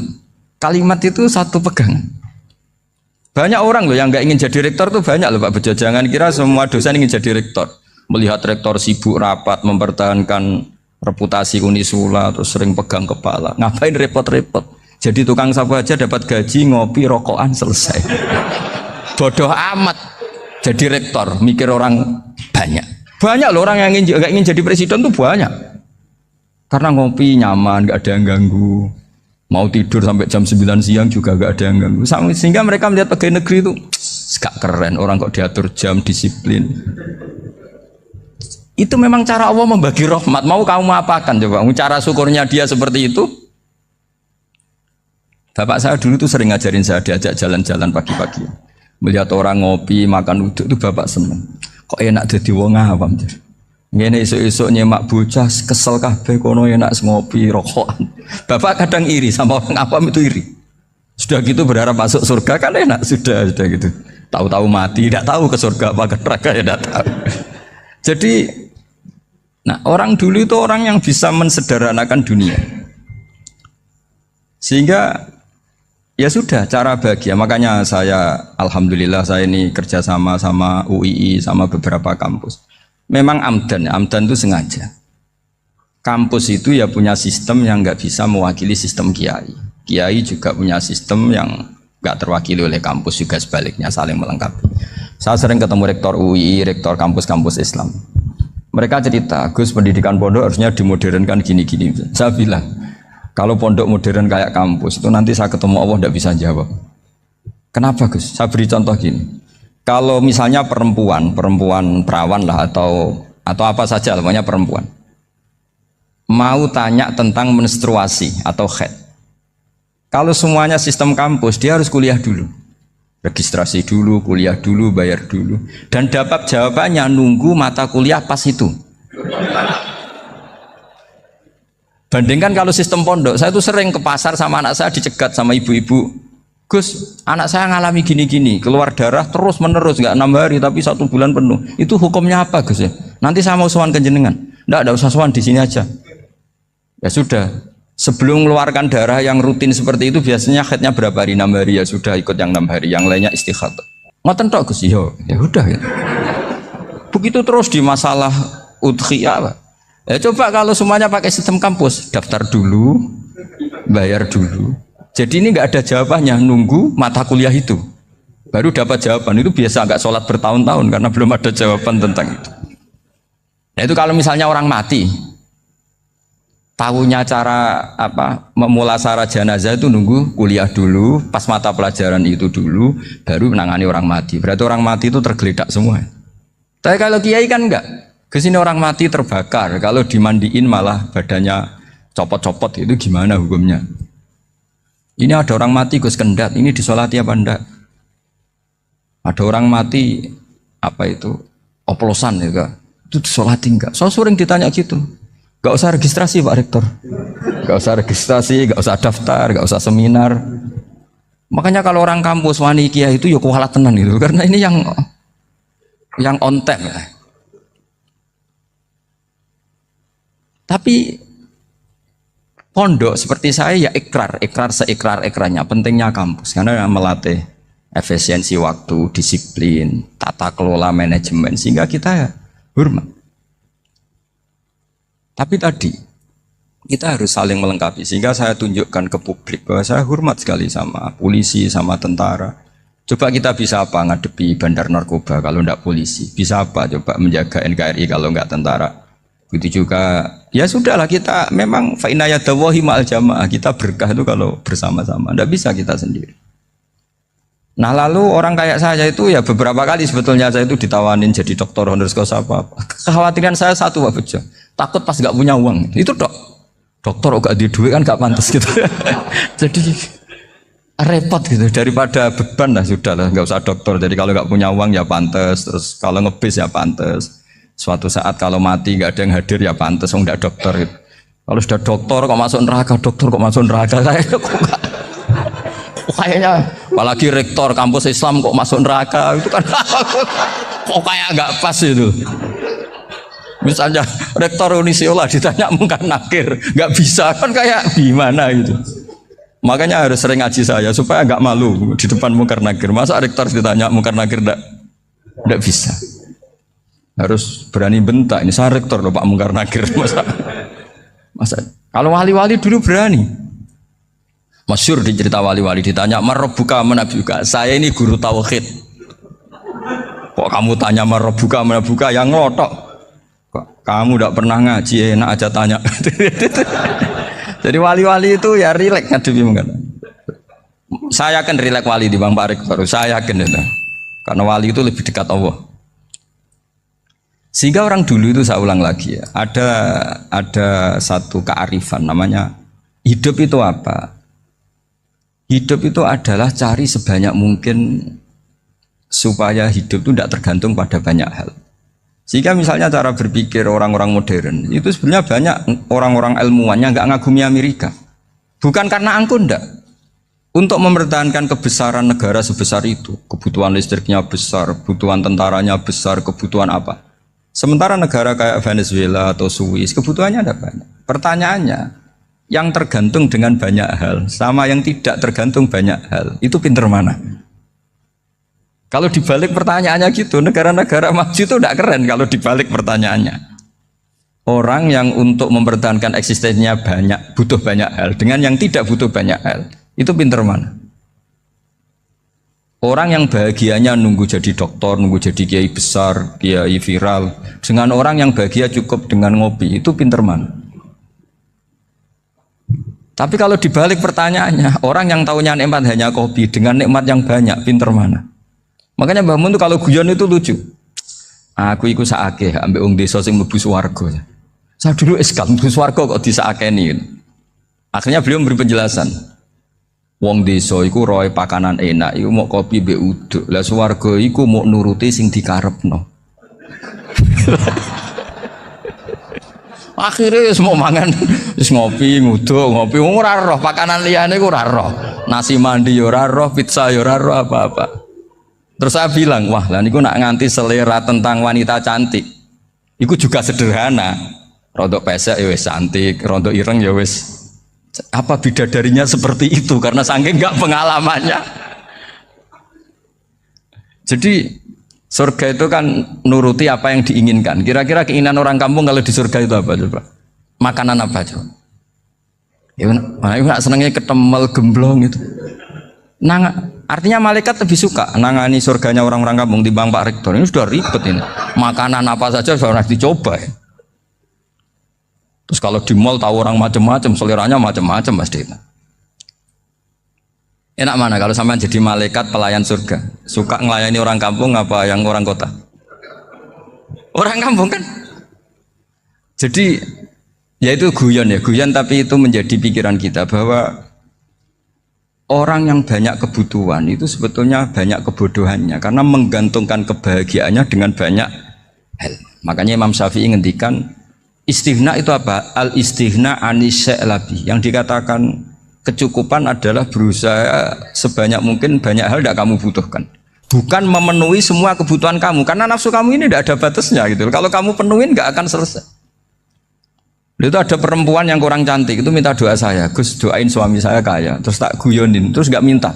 Kalimat itu satu pegangan. Banyak orang loh yang nggak ingin jadi rektor tuh banyak loh Pak Bejo. Jangan kira semua dosen ingin jadi rektor. Melihat rektor sibuk rapat mempertahankan reputasi Unisula terus sering pegang kepala. Ngapain repot-repot? Jadi tukang sapu aja dapat gaji, ngopi, rokokan selesai. Bodoh amat jadi rektor, mikir orang banyak. Banyak loh orang yang nggak ingin jadi presiden tuh banyak. Karena ngopi nyaman, nggak ada yang ganggu. Mau tidur sampai jam 9 siang juga nggak ada yang ganggu. Sehingga mereka melihat pegawai negeri itu gak keren, orang kok diatur jam, disiplin. Itu memang cara Allah membagi rahmat. Mau kamu apakan coba? Cara syukurnya dia seperti itu. Bapak saya dulu tuh sering ngajarin saya, diajak jalan-jalan pagi-pagi. Melihat orang ngopi, makan uduk itu bapak seneng. Kok enak jadi wong awam. Ngene esuk-esuk nyemak bocah kesel kabeh kono enak ngopi rokokan. Bapak kadang iri sama orang awam itu iri. Sudah gitu berharap masuk surga kan enak sudah gitu. Tahu-tahu mati, tidak tahu ke surga apa ke neraka ya tidak tahu. Jadi nah, orang dulu itu orang yang bisa mensederhanakan dunia. Sehingga ya sudah cara bahagia. Makanya saya alhamdulillah saya ini kerjasama sama UII sama beberapa kampus. Memang amdan itu sengaja. Kampus itu ya punya sistem yang nggak bisa mewakili sistem kiai. Kiai juga punya sistem yang nggak terwakili oleh kampus, juga sebaliknya saling melengkapi. Saya sering ketemu rektor UII, rektor kampus-kampus Islam. Mereka cerita, Gus pendidikan pondok harusnya dimodernkan gini-gini. Saya bilang, kalau pondok modern kayak kampus itu nanti saya ketemu Allah tidak bisa jawab. Kenapa Gus? Saya beri contoh gini. Kalau misalnya perempuan perawan lah atau apa saja namanya perempuan mau tanya tentang menstruasi atau haid. Kalau semuanya sistem kampus dia harus kuliah dulu. Registrasi dulu, kuliah dulu, bayar dulu dan dapat jawabannya nunggu mata kuliah pas itu. Bandingkan kalau sistem pondok, saya tuh sering ke pasar sama anak saya dicegat sama ibu-ibu. Gus, anak saya ngalami gini-gini, keluar darah terus menerus, nggak 6 hari tapi 1 bulan penuh. Itu hukumnya apa Gus ya? Nanti saya mau sowan ke jenengan. Nggak usah sowan di sini aja. Ya sudah, sebelum mengeluarkan darah yang rutin seperti itu biasanya haidnya berapa hari? 6 hari ya sudah ikut yang 6 hari, yang lainnya istighatsah. Ngoten tok Gus, ya udah ya. Begitu terus di masalah udhiyah. Ya coba kalau semuanya pakai sistem kampus, daftar dulu, bayar dulu. Jadi ini nggak ada jawabannya, nunggu mata kuliah itu baru dapat jawaban. Itu biasa nggak sholat bertahun-tahun karena belum ada jawaban tentang itu. Nah itu kalau misalnya orang mati, tahunya cara apa memulasara jenazah itu nunggu kuliah dulu, pas mata pelajaran itu dulu, baru menangani orang mati. Berarti orang mati itu tergeledak semua. Tapi kalau kiai kan enggak. Kesini orang mati terbakar, kalau dimandiin malah badannya copot-copot, itu gimana hukumnya? Ini ada orang mati Gus Kendat, ini disolati apa enggak? Ada orang mati apa itu oplosan ya, itu disolati enggak? So sering ditanya gitu. Gak usah registrasi Pak Rektor, gak usah registrasi, gak usah daftar, gak usah seminar. Makanya kalau orang kampus wani kiai itu ya kualat tenan gitu, karena ini yang on time ya. Tapi pondok seperti saya ya ikrar seikrar-ikrarnya pentingnya kampus karena melatih efisiensi waktu, disiplin, tata kelola manajemen sehingga kita ya hormat. Tapi tadi kita harus saling melengkapi sehingga saya tunjukkan ke publik bahwa saya hormat sekali sama polisi, sama tentara. Coba kita bisa apa ngadepi bandar narkoba kalau enggak polisi? Bisa apa coba menjaga NKRI kalau enggak tentara? Begitu juga ya sudahlah kita memang fa inna yadallahi ma'al jamaah, kita berkah itu kalau bersama-sama, tidak bisa kita sendiri. Nah lalu orang kayak saya itu ya beberapa kali sebetulnya saya itu ditawanin jadi doktor honoris causa apa. Kekhawatiran saya satu Pak Bejo, takut pas nggak punya uang itu dokter kok gak di duit kan gak pantas gitu. Jadi repot gitu, daripada beban lah sudah lah nggak usah dokter. Jadi kalau nggak punya uang ya pantas, terus kalau ngebis ya pantas. Suatu saat kalau mati nggak ada yang hadir ya pantas, nggak dokter gitu. Kalau sudah dokter kok masuk neraka, dokter kok masuk neraka, kayaknya apalagi rektor kampus Islam kok masuk neraka itu kan kok kayak nggak pas itu. Misalnya rektor Unisula ditanya mungkin nakir, nggak bisa kan kayak gimana itu. Makanya harus sering ngaji saya supaya agak malu di depan Munkar Nakir. Masa rektor ditanya Munkar Nakir enggak bisa. Harus berani bentak. Ini saya rektor loh Pak Munkar Nakir. Masa kalau wali-wali dulu berani. Masyhur di cerita wali-wali ditanya marabbuka manabuka. Saya ini guru tauhid. Kok kamu tanya marabbuka manabuka yang ngelotok? Kok kamu tidak pernah ngaji enak aja tanya. Jadi wali-wali itu ya rileks ngadepi mungkin. Saya yakin rileks wali di Bang Pak Rektor. Saya yakin itu. Karena wali itu lebih dekat Allah. Sehingga orang dulu itu saya ulang lagi ya, ada satu kearifan namanya hidup itu apa? Hidup itu adalah cari sebanyak mungkin supaya hidup itu tidak tergantung pada banyak hal. Sehingga misalnya cara berpikir orang-orang modern itu sebenarnya banyak orang-orang ilmuwannya nggak ngagumi Amerika. Bukan karena angkuh ndak. Untuk mempertahankan kebesaran negara sebesar itu, kebutuhan listriknya besar, kebutuhan tentaranya besar, kebutuhan apa? Sementara negara kayak Venezuela atau Swiss kebutuhannya ada banyak. Pertanyaannya, yang tergantung dengan banyak hal sama yang tidak tergantung banyak hal, itu pinter mana? Kalau dibalik pertanyaannya gitu, negara-negara maju itu tidak keren kalau dibalik pertanyaannya. Orang yang untuk mempertahankan eksistensinya banyak, butuh banyak hal, dengan yang tidak butuh banyak hal, itu pinter mana? Orang yang bahagianya nunggu jadi dokter, nunggu jadi kiai besar, kiai viral, dengan orang yang bahagia cukup dengan ngopi, itu pinter mana? Tapi kalau dibalik pertanyaannya, orang yang tahunya nikmat hanya kopi, dengan nikmat yang banyak, pinter mana? Makanya Mbah Mun tuh kalau guyon itu lucu. Aku ikut saake, ambek wong desa sing mlebu swarga. Saya dulu eskal mlebu swarga kok disakeni. Akhirnya beliau memberi penjelasan. Wong desa iku roe pakanan enak, iku mau kopi mbek uduk. Lah swarga iku mau nuruti sing dikarepno. Akhirnya wis mau mangan, wis ngopi, nguduk, ngopi ora roh pakanan liyane ku ora roh. Nasi mandi ya ora roh, pizza ya ora roh apa-apa. Terus saya bilang, wah lah niku nak nganti selera tentang wanita cantik. Iku juga sederhana. Rodok pesek ya wis cantik, rodok ireng ya wis. Apa bidadarinya seperti itu karena saking enggak pengalamannya. Jadi surga itu kan nuruti apa yang diinginkan. Kira-kira keinginan orang kampung kalau di surga itu apa coba? Makanan apa coba? Ya nak senengnya ketemel gemblong itu. Artinya malaikat lebih suka nangani surganya orang-orang kampung timbang Pak Rektor. Ini sudah ribet ini. Makanan apa saja sudah dicoba ya. Terus kalau di mall tahu orang macam-macam, seleranya macam-macam pasti. Enak mana kalau sampean jadi malaikat pelayan surga? Suka ngelayani orang kampung apa yang orang kota? Orang kampung kan? Jadi ya itu guyon ya, guyon tapi itu menjadi pikiran kita bahwa orang yang banyak kebutuhan itu sebetulnya banyak kebodohannya karena menggantungkan kebahagiaannya dengan banyak hal. Makanya Imam Syafi'i ngendikan istighna itu apa? Al istighna anisya'labi. Yang dikatakan kecukupan adalah berusaha sebanyak mungkin banyak hal tidak kamu butuhkan. Bukan memenuhi semua kebutuhan kamu karena nafsu kamu ini tidak ada batasnya gitu. Kalau kamu penuhin nggak akan selesai. Itu ada perempuan yang kurang cantik itu minta doa saya, Gus doain suami saya kaya. Terus tak guyonin, terus nggak minta.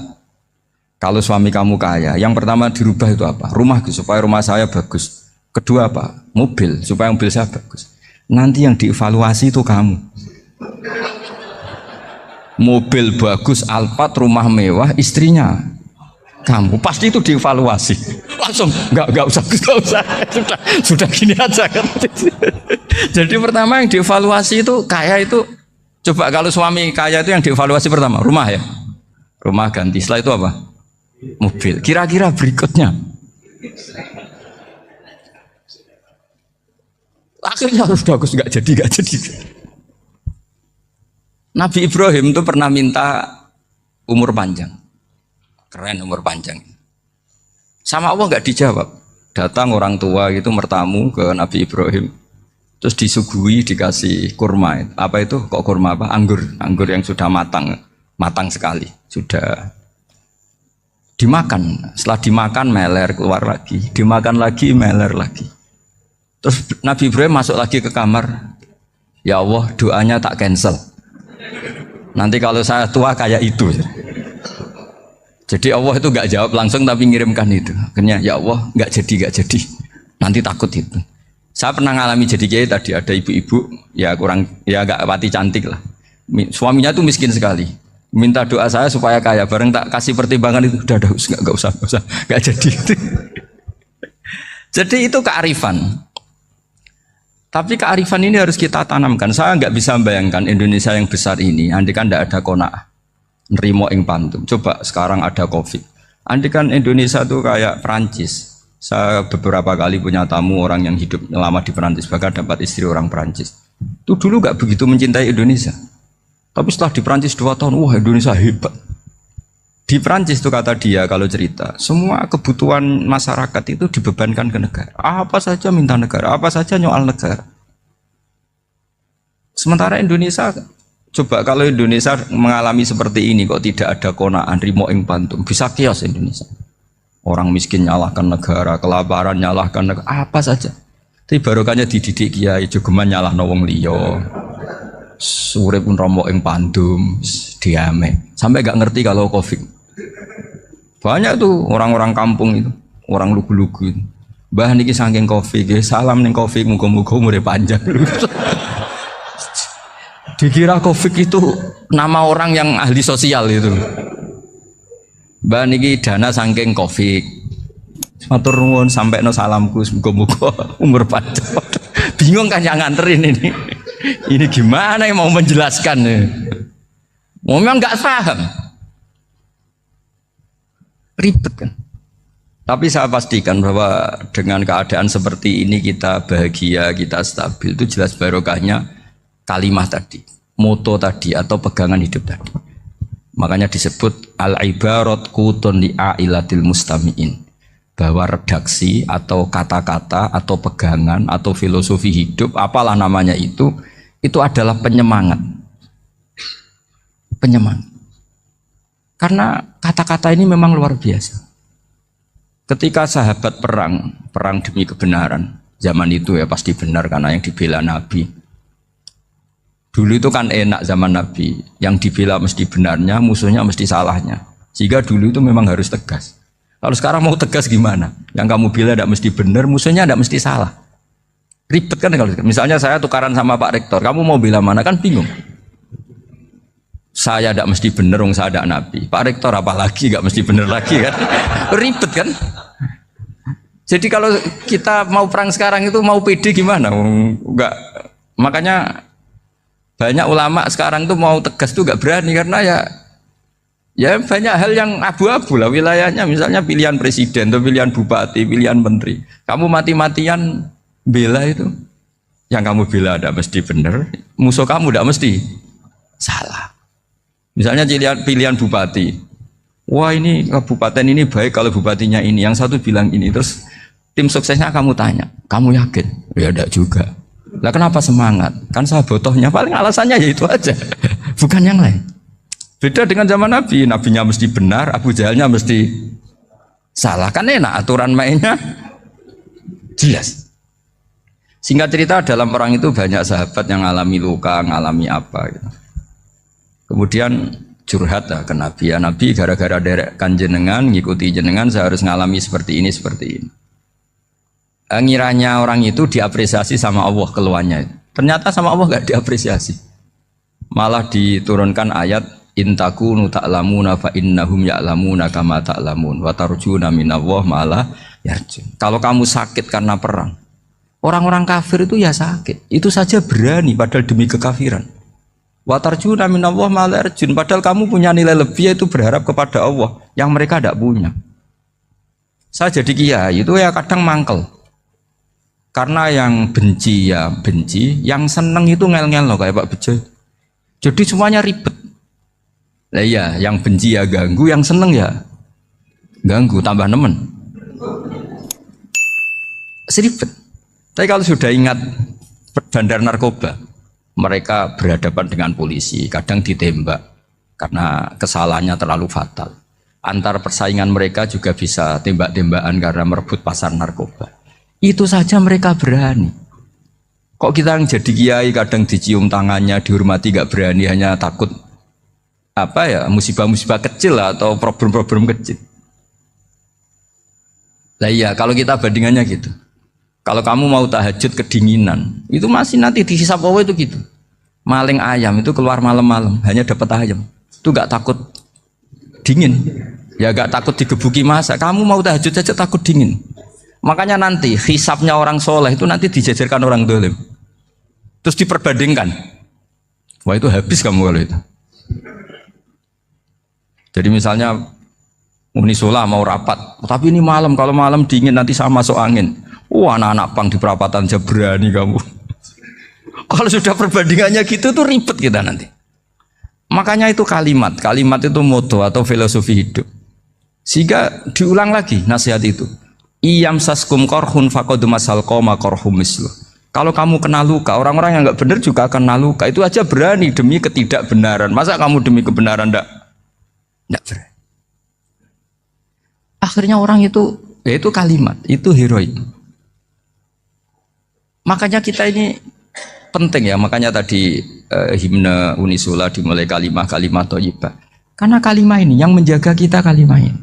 Kalau suami kamu kaya, yang pertama dirubah itu apa? Rumah Gus, supaya rumah saya bagus. Kedua apa? Mobil, supaya mobil saya bagus. Nanti yang dievaluasi itu kamu. Mobil bagus, Alphard, rumah mewah, istrinya kamu. Pasti itu dievaluasi. Langsung nggak usah, sudah gini aja kan. Jadi pertama yang dievaluasi itu kaya itu. Coba kalau suami kaya itu yang dievaluasi pertama rumah ya, rumah ganti. Setelah itu apa? Mobil. Kira-kira berikutnya. Akhirnya harus bagus nggak jadi. Nabi Ibrahim itu pernah minta umur panjang, keren umur panjang. Sama Allah nggak dijawab. Datang orang tua gitu mertamu ke Nabi Ibrahim, terus disuguhi dikasih kurma. Apa itu? Kok kurma apa? Anggur yang sudah matang sekali, sudah dimakan. Setelah dimakan meler keluar lagi, dimakan lagi meler lagi. Terus Nabi Ibrahim masuk lagi ke kamar. Ya Allah, doanya tak cancel. Nanti kalau saya tua kayak itu. Jadi Allah itu nggak jawab langsung tapi ngirimkan itu. Akhirnya ya Allah nggak jadi. Nanti takut itu. Saya pernah ngalami jadi kiai tadi, ada ibu-ibu ya kurang ya agak pati cantik lah. Suaminya tuh miskin sekali. Minta doa saya supaya kaya. Bareng tak kasih pertimbangan itu udah nggak usah nggak jadi. Jadi itu kearifan. Tapi kearifan ini harus kita tanamkan. Saya nggak bisa membayangkan Indonesia yang besar ini, andai kan tidak ada qanaah, nerimo ing pantum. Coba sekarang ada COVID. Andai kan Indonesia tuh kayak Perancis. Saya beberapa kali punya tamu orang yang hidup lama di Perancis, bahkan dapat istri orang Perancis. Itu dulu nggak begitu mencintai Indonesia. Tapi setelah di Perancis 2 tahun, wah Indonesia hebat. Di Perancis itu kata dia kalau cerita, semua kebutuhan masyarakat itu dibebankan ke negara. Apa saja minta negara, apa saja nyoal negara. Sementara Indonesia, coba kalau Indonesia mengalami seperti ini kok tidak ada konaan rimo ing pantum, bisa kios Indonesia. Orang miskin nyalahkan negara, kelaparan nyalahkan negara, apa saja. Tapi barokahnya dididik kiai, jogeman nyalahno wong liya. Surip pun romo ing pandum, diame. Sampai gak ngerti kalau Covid. Banyak tuh orang-orang kampung itu, orang lugu-lugu itu. Mbah niki saking Covid, salam ning Covid, muga-muga umure panjang. Dikira Covid itu nama orang yang ahli sosial itu. Mbah niki dana saking Covid. Matur nuwun sampekno salamku, muga-muga umur panjang. Bingung kan yang nganterin ini. Ini gimana yang mau menjelaskan? Memang nggak paham. Ribet kan. Tapi saya pastikan bahwa dengan keadaan seperti ini kita bahagia, kita stabil, itu jelas barokahnya kalimah tadi, moto tadi atau pegangan hidup tadi. Makanya disebut al-ibarat qutun li'ailatil mustami'in, bahwa redaksi atau kata-kata atau pegangan atau filosofi hidup, apalah namanya itu adalah penyemangat. Penyemangat. Karena kata-kata ini memang luar biasa. Ketika sahabat perang demi kebenaran, zaman itu ya pasti benar karena yang dibela Nabi. Dulu itu kan enak zaman Nabi, yang dibela mesti benarnya, musuhnya mesti salahnya. Sehingga dulu itu memang harus tegas. Kalau sekarang mau tegas gimana? Yang kamu bela tidak mesti benar, musuhnya tidak mesti salah. Ribet kan kalau misalnya saya tukaran sama Pak Rektor, kamu mau bela mana kan bingung. Saya tidak mesti benar, saya tidak Nabi. Pak Rektor apalagi nggak mesti benar lagi kan? Ribet kan? Jadi kalau kita mau perang sekarang itu mau pede gimana? Enggak. Makanya banyak ulama sekarang tuh mau tegas tuh nggak berani karena ya banyak hal yang abu-abu lah wilayahnya. Misalnya pilihan presiden atau pilihan bupati, pilihan menteri. Kamu mati-matian bela itu, yang kamu bela tidak mesti benar, musuh kamu tidak mesti salah. Misalnya pilihan bupati, wah ini kabupaten ini baik kalau bupatinya ini, yang satu bilang ini, terus tim suksesnya kamu tanya, kamu yakin? Ya tidak juga. Lah kenapa semangat? Kan saya botohnya, paling alasannya ya itu aja, bukan yang lain. Beda dengan zaman Nabi, nabinya mesti benar, Abu Jahalnya mesti salah, kan enak aturan mainnya jelas. Singkat cerita dalam perang itu banyak sahabat yang ngalami luka, ngalami apa gitu. Kemudian curhat ke Nabi, ya Nabi gara-gara derekkan jenengan, ngikuti jenengan saya harus ngalami seperti ini. Ngiranya orang itu diapresiasi sama Allah keluarnya. Ternyata sama Allah gak diapresiasi. Malah diturunkan ayat intakunu ta'lamuna fa innahum ya'lamuna kama ta'lamun wa tarjuna minallah malah yarjun. Kalau kamu sakit karena perang, orang-orang kafir itu ya sakit, itu saja berani padahal demi kekafiran. Wa tarjuna minallah ma la yarjun, padahal kamu punya nilai lebih yaitu berharap kepada Allah yang mereka tidak punya. Saya jadi kiai itu ya kadang mangkel. Karena yang benci ya benci, yang seneng itu ngel-ngel loh kayak Pak Bejo. Jadi semuanya ribet. Lah iya, yang benci ya ganggu, yang seneng ya ganggu, tambah nemen. Seribet. Tapi kalau sudah ingat bandar narkoba, mereka berhadapan dengan polisi, kadang ditembak karena kesalahannya terlalu fatal. Antar persaingan mereka juga bisa tembak-tembakan karena merebut pasar narkoba. Itu saja mereka berani. Kok kita yang jadi kiai kadang dicium tangannya, dihormati gak berani, hanya takut apa ya musibah-musibah kecil lah, atau problem-problem kecil. Lah iya, kalau kita bandingannya gitu. Kalau kamu mau tahajud kedinginan, itu masih nanti dihisab Allah itu gitu. Maling ayam itu keluar malam-malam hanya dapat ayam. Itu gak takut dingin. Ya gak takut digebuki masa. Kamu mau tahajud saja takut dingin. Makanya nanti hisabnya orang soleh itu nanti dijajarkan orang dolim. Terus diperbandingkan. Wah itu habis kamu kalau itu. Jadi misalnya Unisula mau rapat, tapi ini malam, kalau malam dingin nanti sama masuk angin. Wah anak-anak pang di perapatan aja berani kamu. Kalau sudah perbandingannya gitu tuh ribet kita nanti. Makanya itu kalimat itu moto atau filosofi hidup. Sehingga diulang lagi nasihat itu. Iyam saskum korhun fakodu masal koma korhum mislu. Kalau kamu kena luka, orang-orang yang nggak benar juga akan kena luka. Itu aja berani demi ketidakbenaran. Masa kamu demi kebenaran nggak berani? Akhirnya orang itu, ya itu kalimat, itu heroik. Makanya kita ini penting ya, makanya tadi himne Unisula dimulai kalimat thayyibah. Karena kalimat ini yang menjaga kita kalimat ini.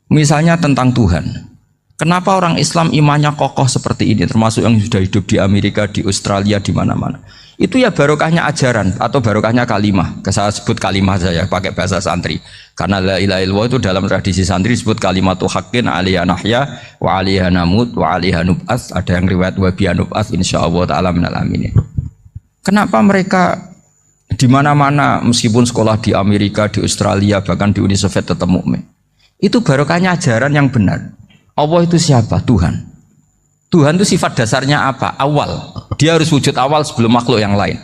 Misalnya tentang Tuhan. Kenapa orang Islam imannya kokoh seperti ini, termasuk yang sudah hidup di Amerika, di Australia, di mana-mana. Itu ya barokahnya ajaran atau barokahnya kalimah. Saya sebut kalimah saya pakai bahasa santri. Karena la ilaha illallah itu dalam tradisi santri disebut kalimatu haqqin alaiha nahya wa alaiha namut wa alaiha nub'ats. Ada yang riwayat wa biha nub'ats insyaallah taala minal aminin. Kenapa mereka di mana-mana meskipun sekolah di Amerika, di Australia, bahkan di Uni Soviet tetap mukmin? Itu barokahnya ajaran yang benar. Allah itu siapa? Tuhan. Tuhan itu sifat dasarnya apa? Awal. Dia harus wujud awal sebelum makhluk yang lain.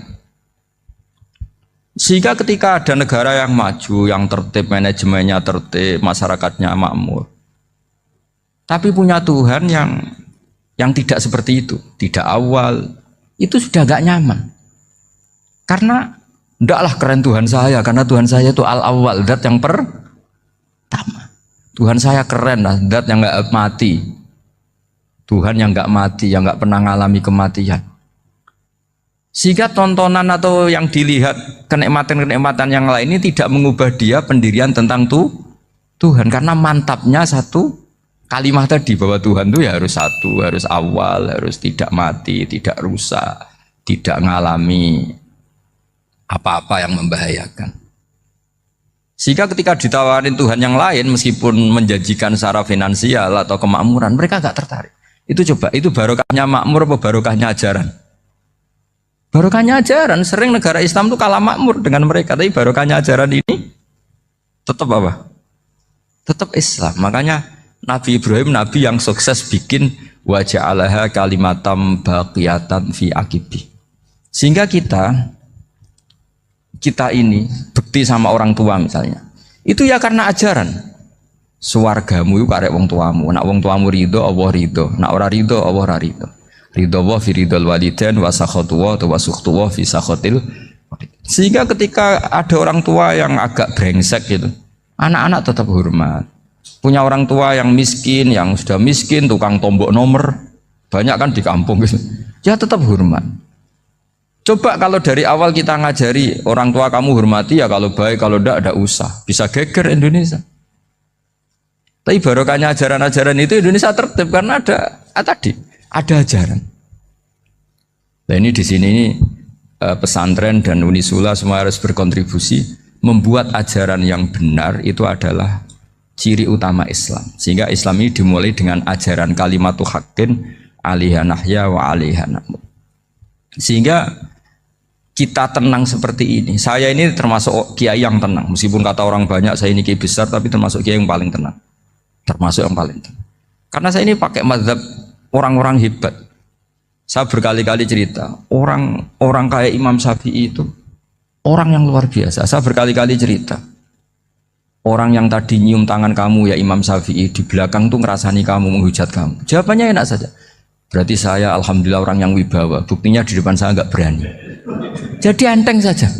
Sehingga ketika ada negara yang maju, yang tertib, manajemennya tertib, masyarakatnya makmur, tapi punya Tuhan yang tidak seperti itu, tidak awal, itu sudah gak nyaman. Karena ndaklah keren Tuhan saya, karena Tuhan saya itu al-awwal, zat yang pertama. Tuhan saya keren lah, zat yang gak mati. Tuhan yang gak mati, yang gak pernah mengalami kematian. Sehingga tontonan atau yang dilihat kenikmatan-kenikmatan yang lain ini tidak mengubah dia pendirian tentang Tuhan. Karena mantapnya satu kalimat tadi, bahwa Tuhan itu ya harus satu, harus awal, harus tidak mati, tidak rusak, tidak mengalami apa-apa yang membahayakan. Sehingga ketika ditawarin Tuhan yang lain, meskipun menjanjikan secara finansial atau kemakmuran, mereka gak tertarik. Itu coba, itu barokahnya makmur apa barokahnya ajaran? Barokahnya ajaran. Sering negara Islam itu kalah makmur dengan mereka, tapi barokahnya ajaran ini tetap apa? Tetap Islam. Makanya Nabi Ibrahim, Nabi yang sukses bikin wa ja'alaha kalimatam baqiyatan fi aqibi. Sehingga kita ini bekti sama orang tua misalnya, itu ya karena ajaran. Suwargamu itu karek wong tuamu. Nak wong tuamu ridho, Allah ridho. Nak ora ridho, Allah ora ridho. Ridho wa fi ridhol walidain wa sakhatu wa sukhtu wa fi sakhatil. Sehingga ketika ada orang tua yang agak brengsek gitu, anak-anak tetap hormat. Punya orang tua yang miskin, yang sudah miskin, tukang tombok nomor, banyak kan di kampung gitu. Ya tetap hormat. Coba kalau dari awal kita ngajari orang tua kamu hormati ya, kalau baik, kalau tidak usah. Bisa geger Indonesia. Tapi barokahnya ajaran-ajaran itu Indonesia tertib karena ada ajaran. Nah ini di sini ini pesantren dan Unisula semua harus berkontribusi membuat ajaran yang benar itu adalah ciri utama Islam. Sehingga Islam ini dimulai dengan ajaran kalimatu haqqin alaiha nahya wa alaiha namut. Sehingga kita tenang seperti ini. Saya ini termasuk kiai yang tenang. Meskipun kata orang banyak saya ini kiai besar, tapi termasuk kiai yang paling tenang. Termasuk yang paling tenang. Karena saya ini pakai mazhab orang-orang hebat. Saya berkali-kali cerita, orang kayak Imam Syafi'i itu orang yang luar biasa. Saya berkali-kali cerita, orang yang tadi nyium tangan kamu ya Imam Syafi'i, di belakang tuh ngerasani kamu, menghujat kamu. Jawabannya enak saja. Berarti saya alhamdulillah orang yang wibawa. Buktinya di depan saya nggak berani. Jadi enteng saja.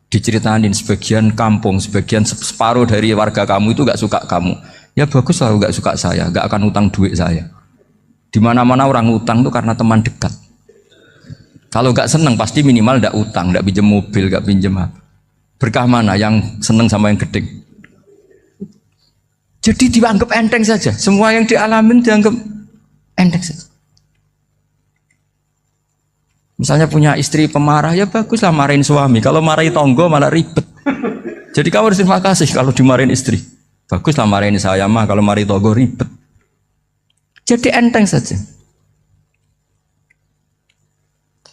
Diceritain sebagian kampung, sebagian separuh dari warga kamu itu nggak suka kamu. Ya bagus lah nggak suka saya, nggak akan utang duit saya. Di mana-mana orang utang tuh karena teman dekat. Kalau nggak seneng pasti minimal nggak utang, nggak pinjam mobil, nggak pinjam apa. Berkah mana yang seneng sama yang gede? Jadi dianggap enteng saja. Semua yang dialamin dianggap enteng saja. Misalnya punya istri pemarah, ya baguslah marahin suami. Kalau marahin tonggo malah ribet. Jadi kamu harus terima kasih kalau dimarahin istri. Baguslah marahin saya mah, kalau marahin tonggo ribet. Jadi enteng saja.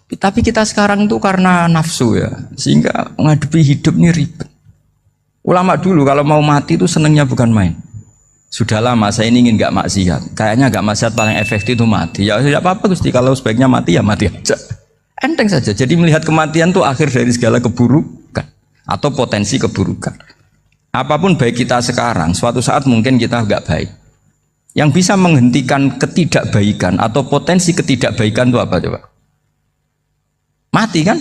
Tapi kita sekarang tuh karena nafsu ya, sehingga menghadapi hidup ini ribet. Ulama dulu kalau mau mati itu senengnya bukan main. Sudah lama saya ini ingin nggak maksiat. Kayaknya nggak maksiat paling efektif itu mati. Ya tidak apa-apa Gusti, kalau sebaiknya mati ya mati aja. Enteng saja. Jadi melihat kematian itu akhir dari segala keburukan atau potensi keburukan. Apapun baik kita sekarang, suatu saat mungkin kita nggak baik. Yang bisa menghentikan ketidakbaikan atau potensi ketidakbaikan itu apa coba? Mati kan?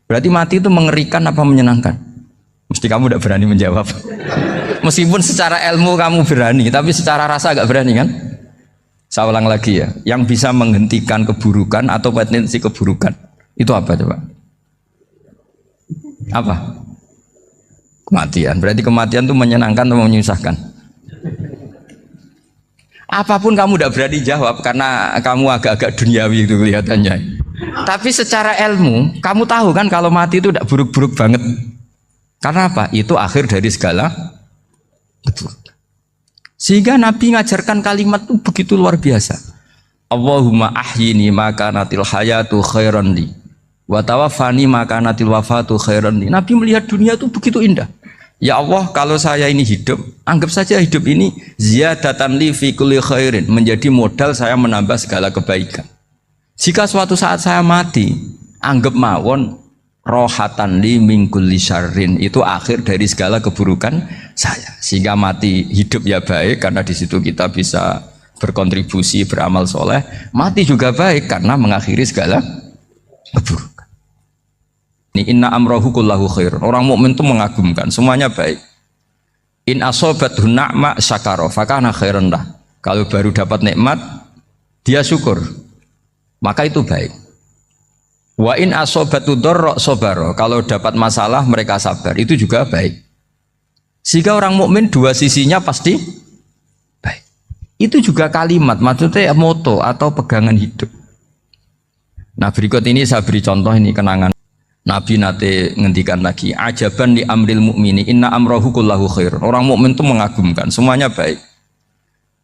Berarti mati itu mengerikan apa menyenangkan? Mesti kamu tidak berani menjawab. Meskipun secara ilmu kamu berani, tapi secara rasa agak berani kan? Saya ulang lagi ya. Yang bisa menghentikan keburukan atau potensi keburukan itu apa coba? Apa? Kematian. Berarti kematian itu menyenangkan atau menyusahkan? Apapun kamu tidak berani jawab karena kamu agak-agak duniawi itu kelihatannya. Tapi secara ilmu, kamu tahu kan kalau mati itu tidak buruk-buruk banget. Karena apa? Itu akhir dari segala keburukan. Sehingga Nabi ngajarkan kalimat itu begitu luar biasa. Allahumma ahyini maka natil hayatu khairan li wa tawaffani maka natil wafatu khairan li. Nabi melihat dunia itu begitu indah. Ya Allah, kalau saya ini hidup, anggap saja hidup ini ziyadatan li fi kulli khairin, menjadi modal saya menambah segala kebaikan. Jika suatu saat saya mati, anggap mawon rohatan li min kulli syarrin, itu akhir dari segala keburukan saya. Sehingga mati hidup ya baik karena di situ kita bisa berkontribusi beramal soleh. Mati juga baik karena mengakhiri segala keburukan. Ini inna amrohu kullahu khair. Orang mukmin itu mengagumkan, semuanya baik. In asobathu na'ma syakara fakana khairan lah. Kalau baru dapat nikmat, dia syukur, maka itu baik. Wa in asobatu dharra sabara, kalau dapat masalah mereka sabar, itu juga baik. Sehingga orang mukmin dua sisinya pasti baik. Itu juga kalimat, maksudnya moto atau pegangan hidup. Nah berikut ini saya beri contoh, ini kenangan Nabi nate ngendikan lagi, ajaban li amril mukmini inna amrohu kullahu khair. Orang mukmin itu mengagumkan, semuanya baik.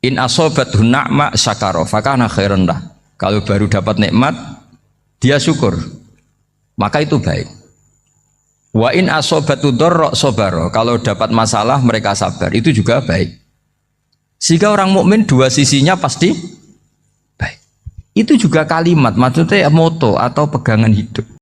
In asobathu na'ma syakara fakana khairan lah. Kalau baru dapat nikmat, dia syukur, maka itu baik. Wa in asobatu dharra sabara, kalau dapat masalah mereka sabar, itu juga baik. Sehingga orang mukmin dua sisinya pasti baik. Itu juga kalimat, maksudnya moto atau pegangan hidup.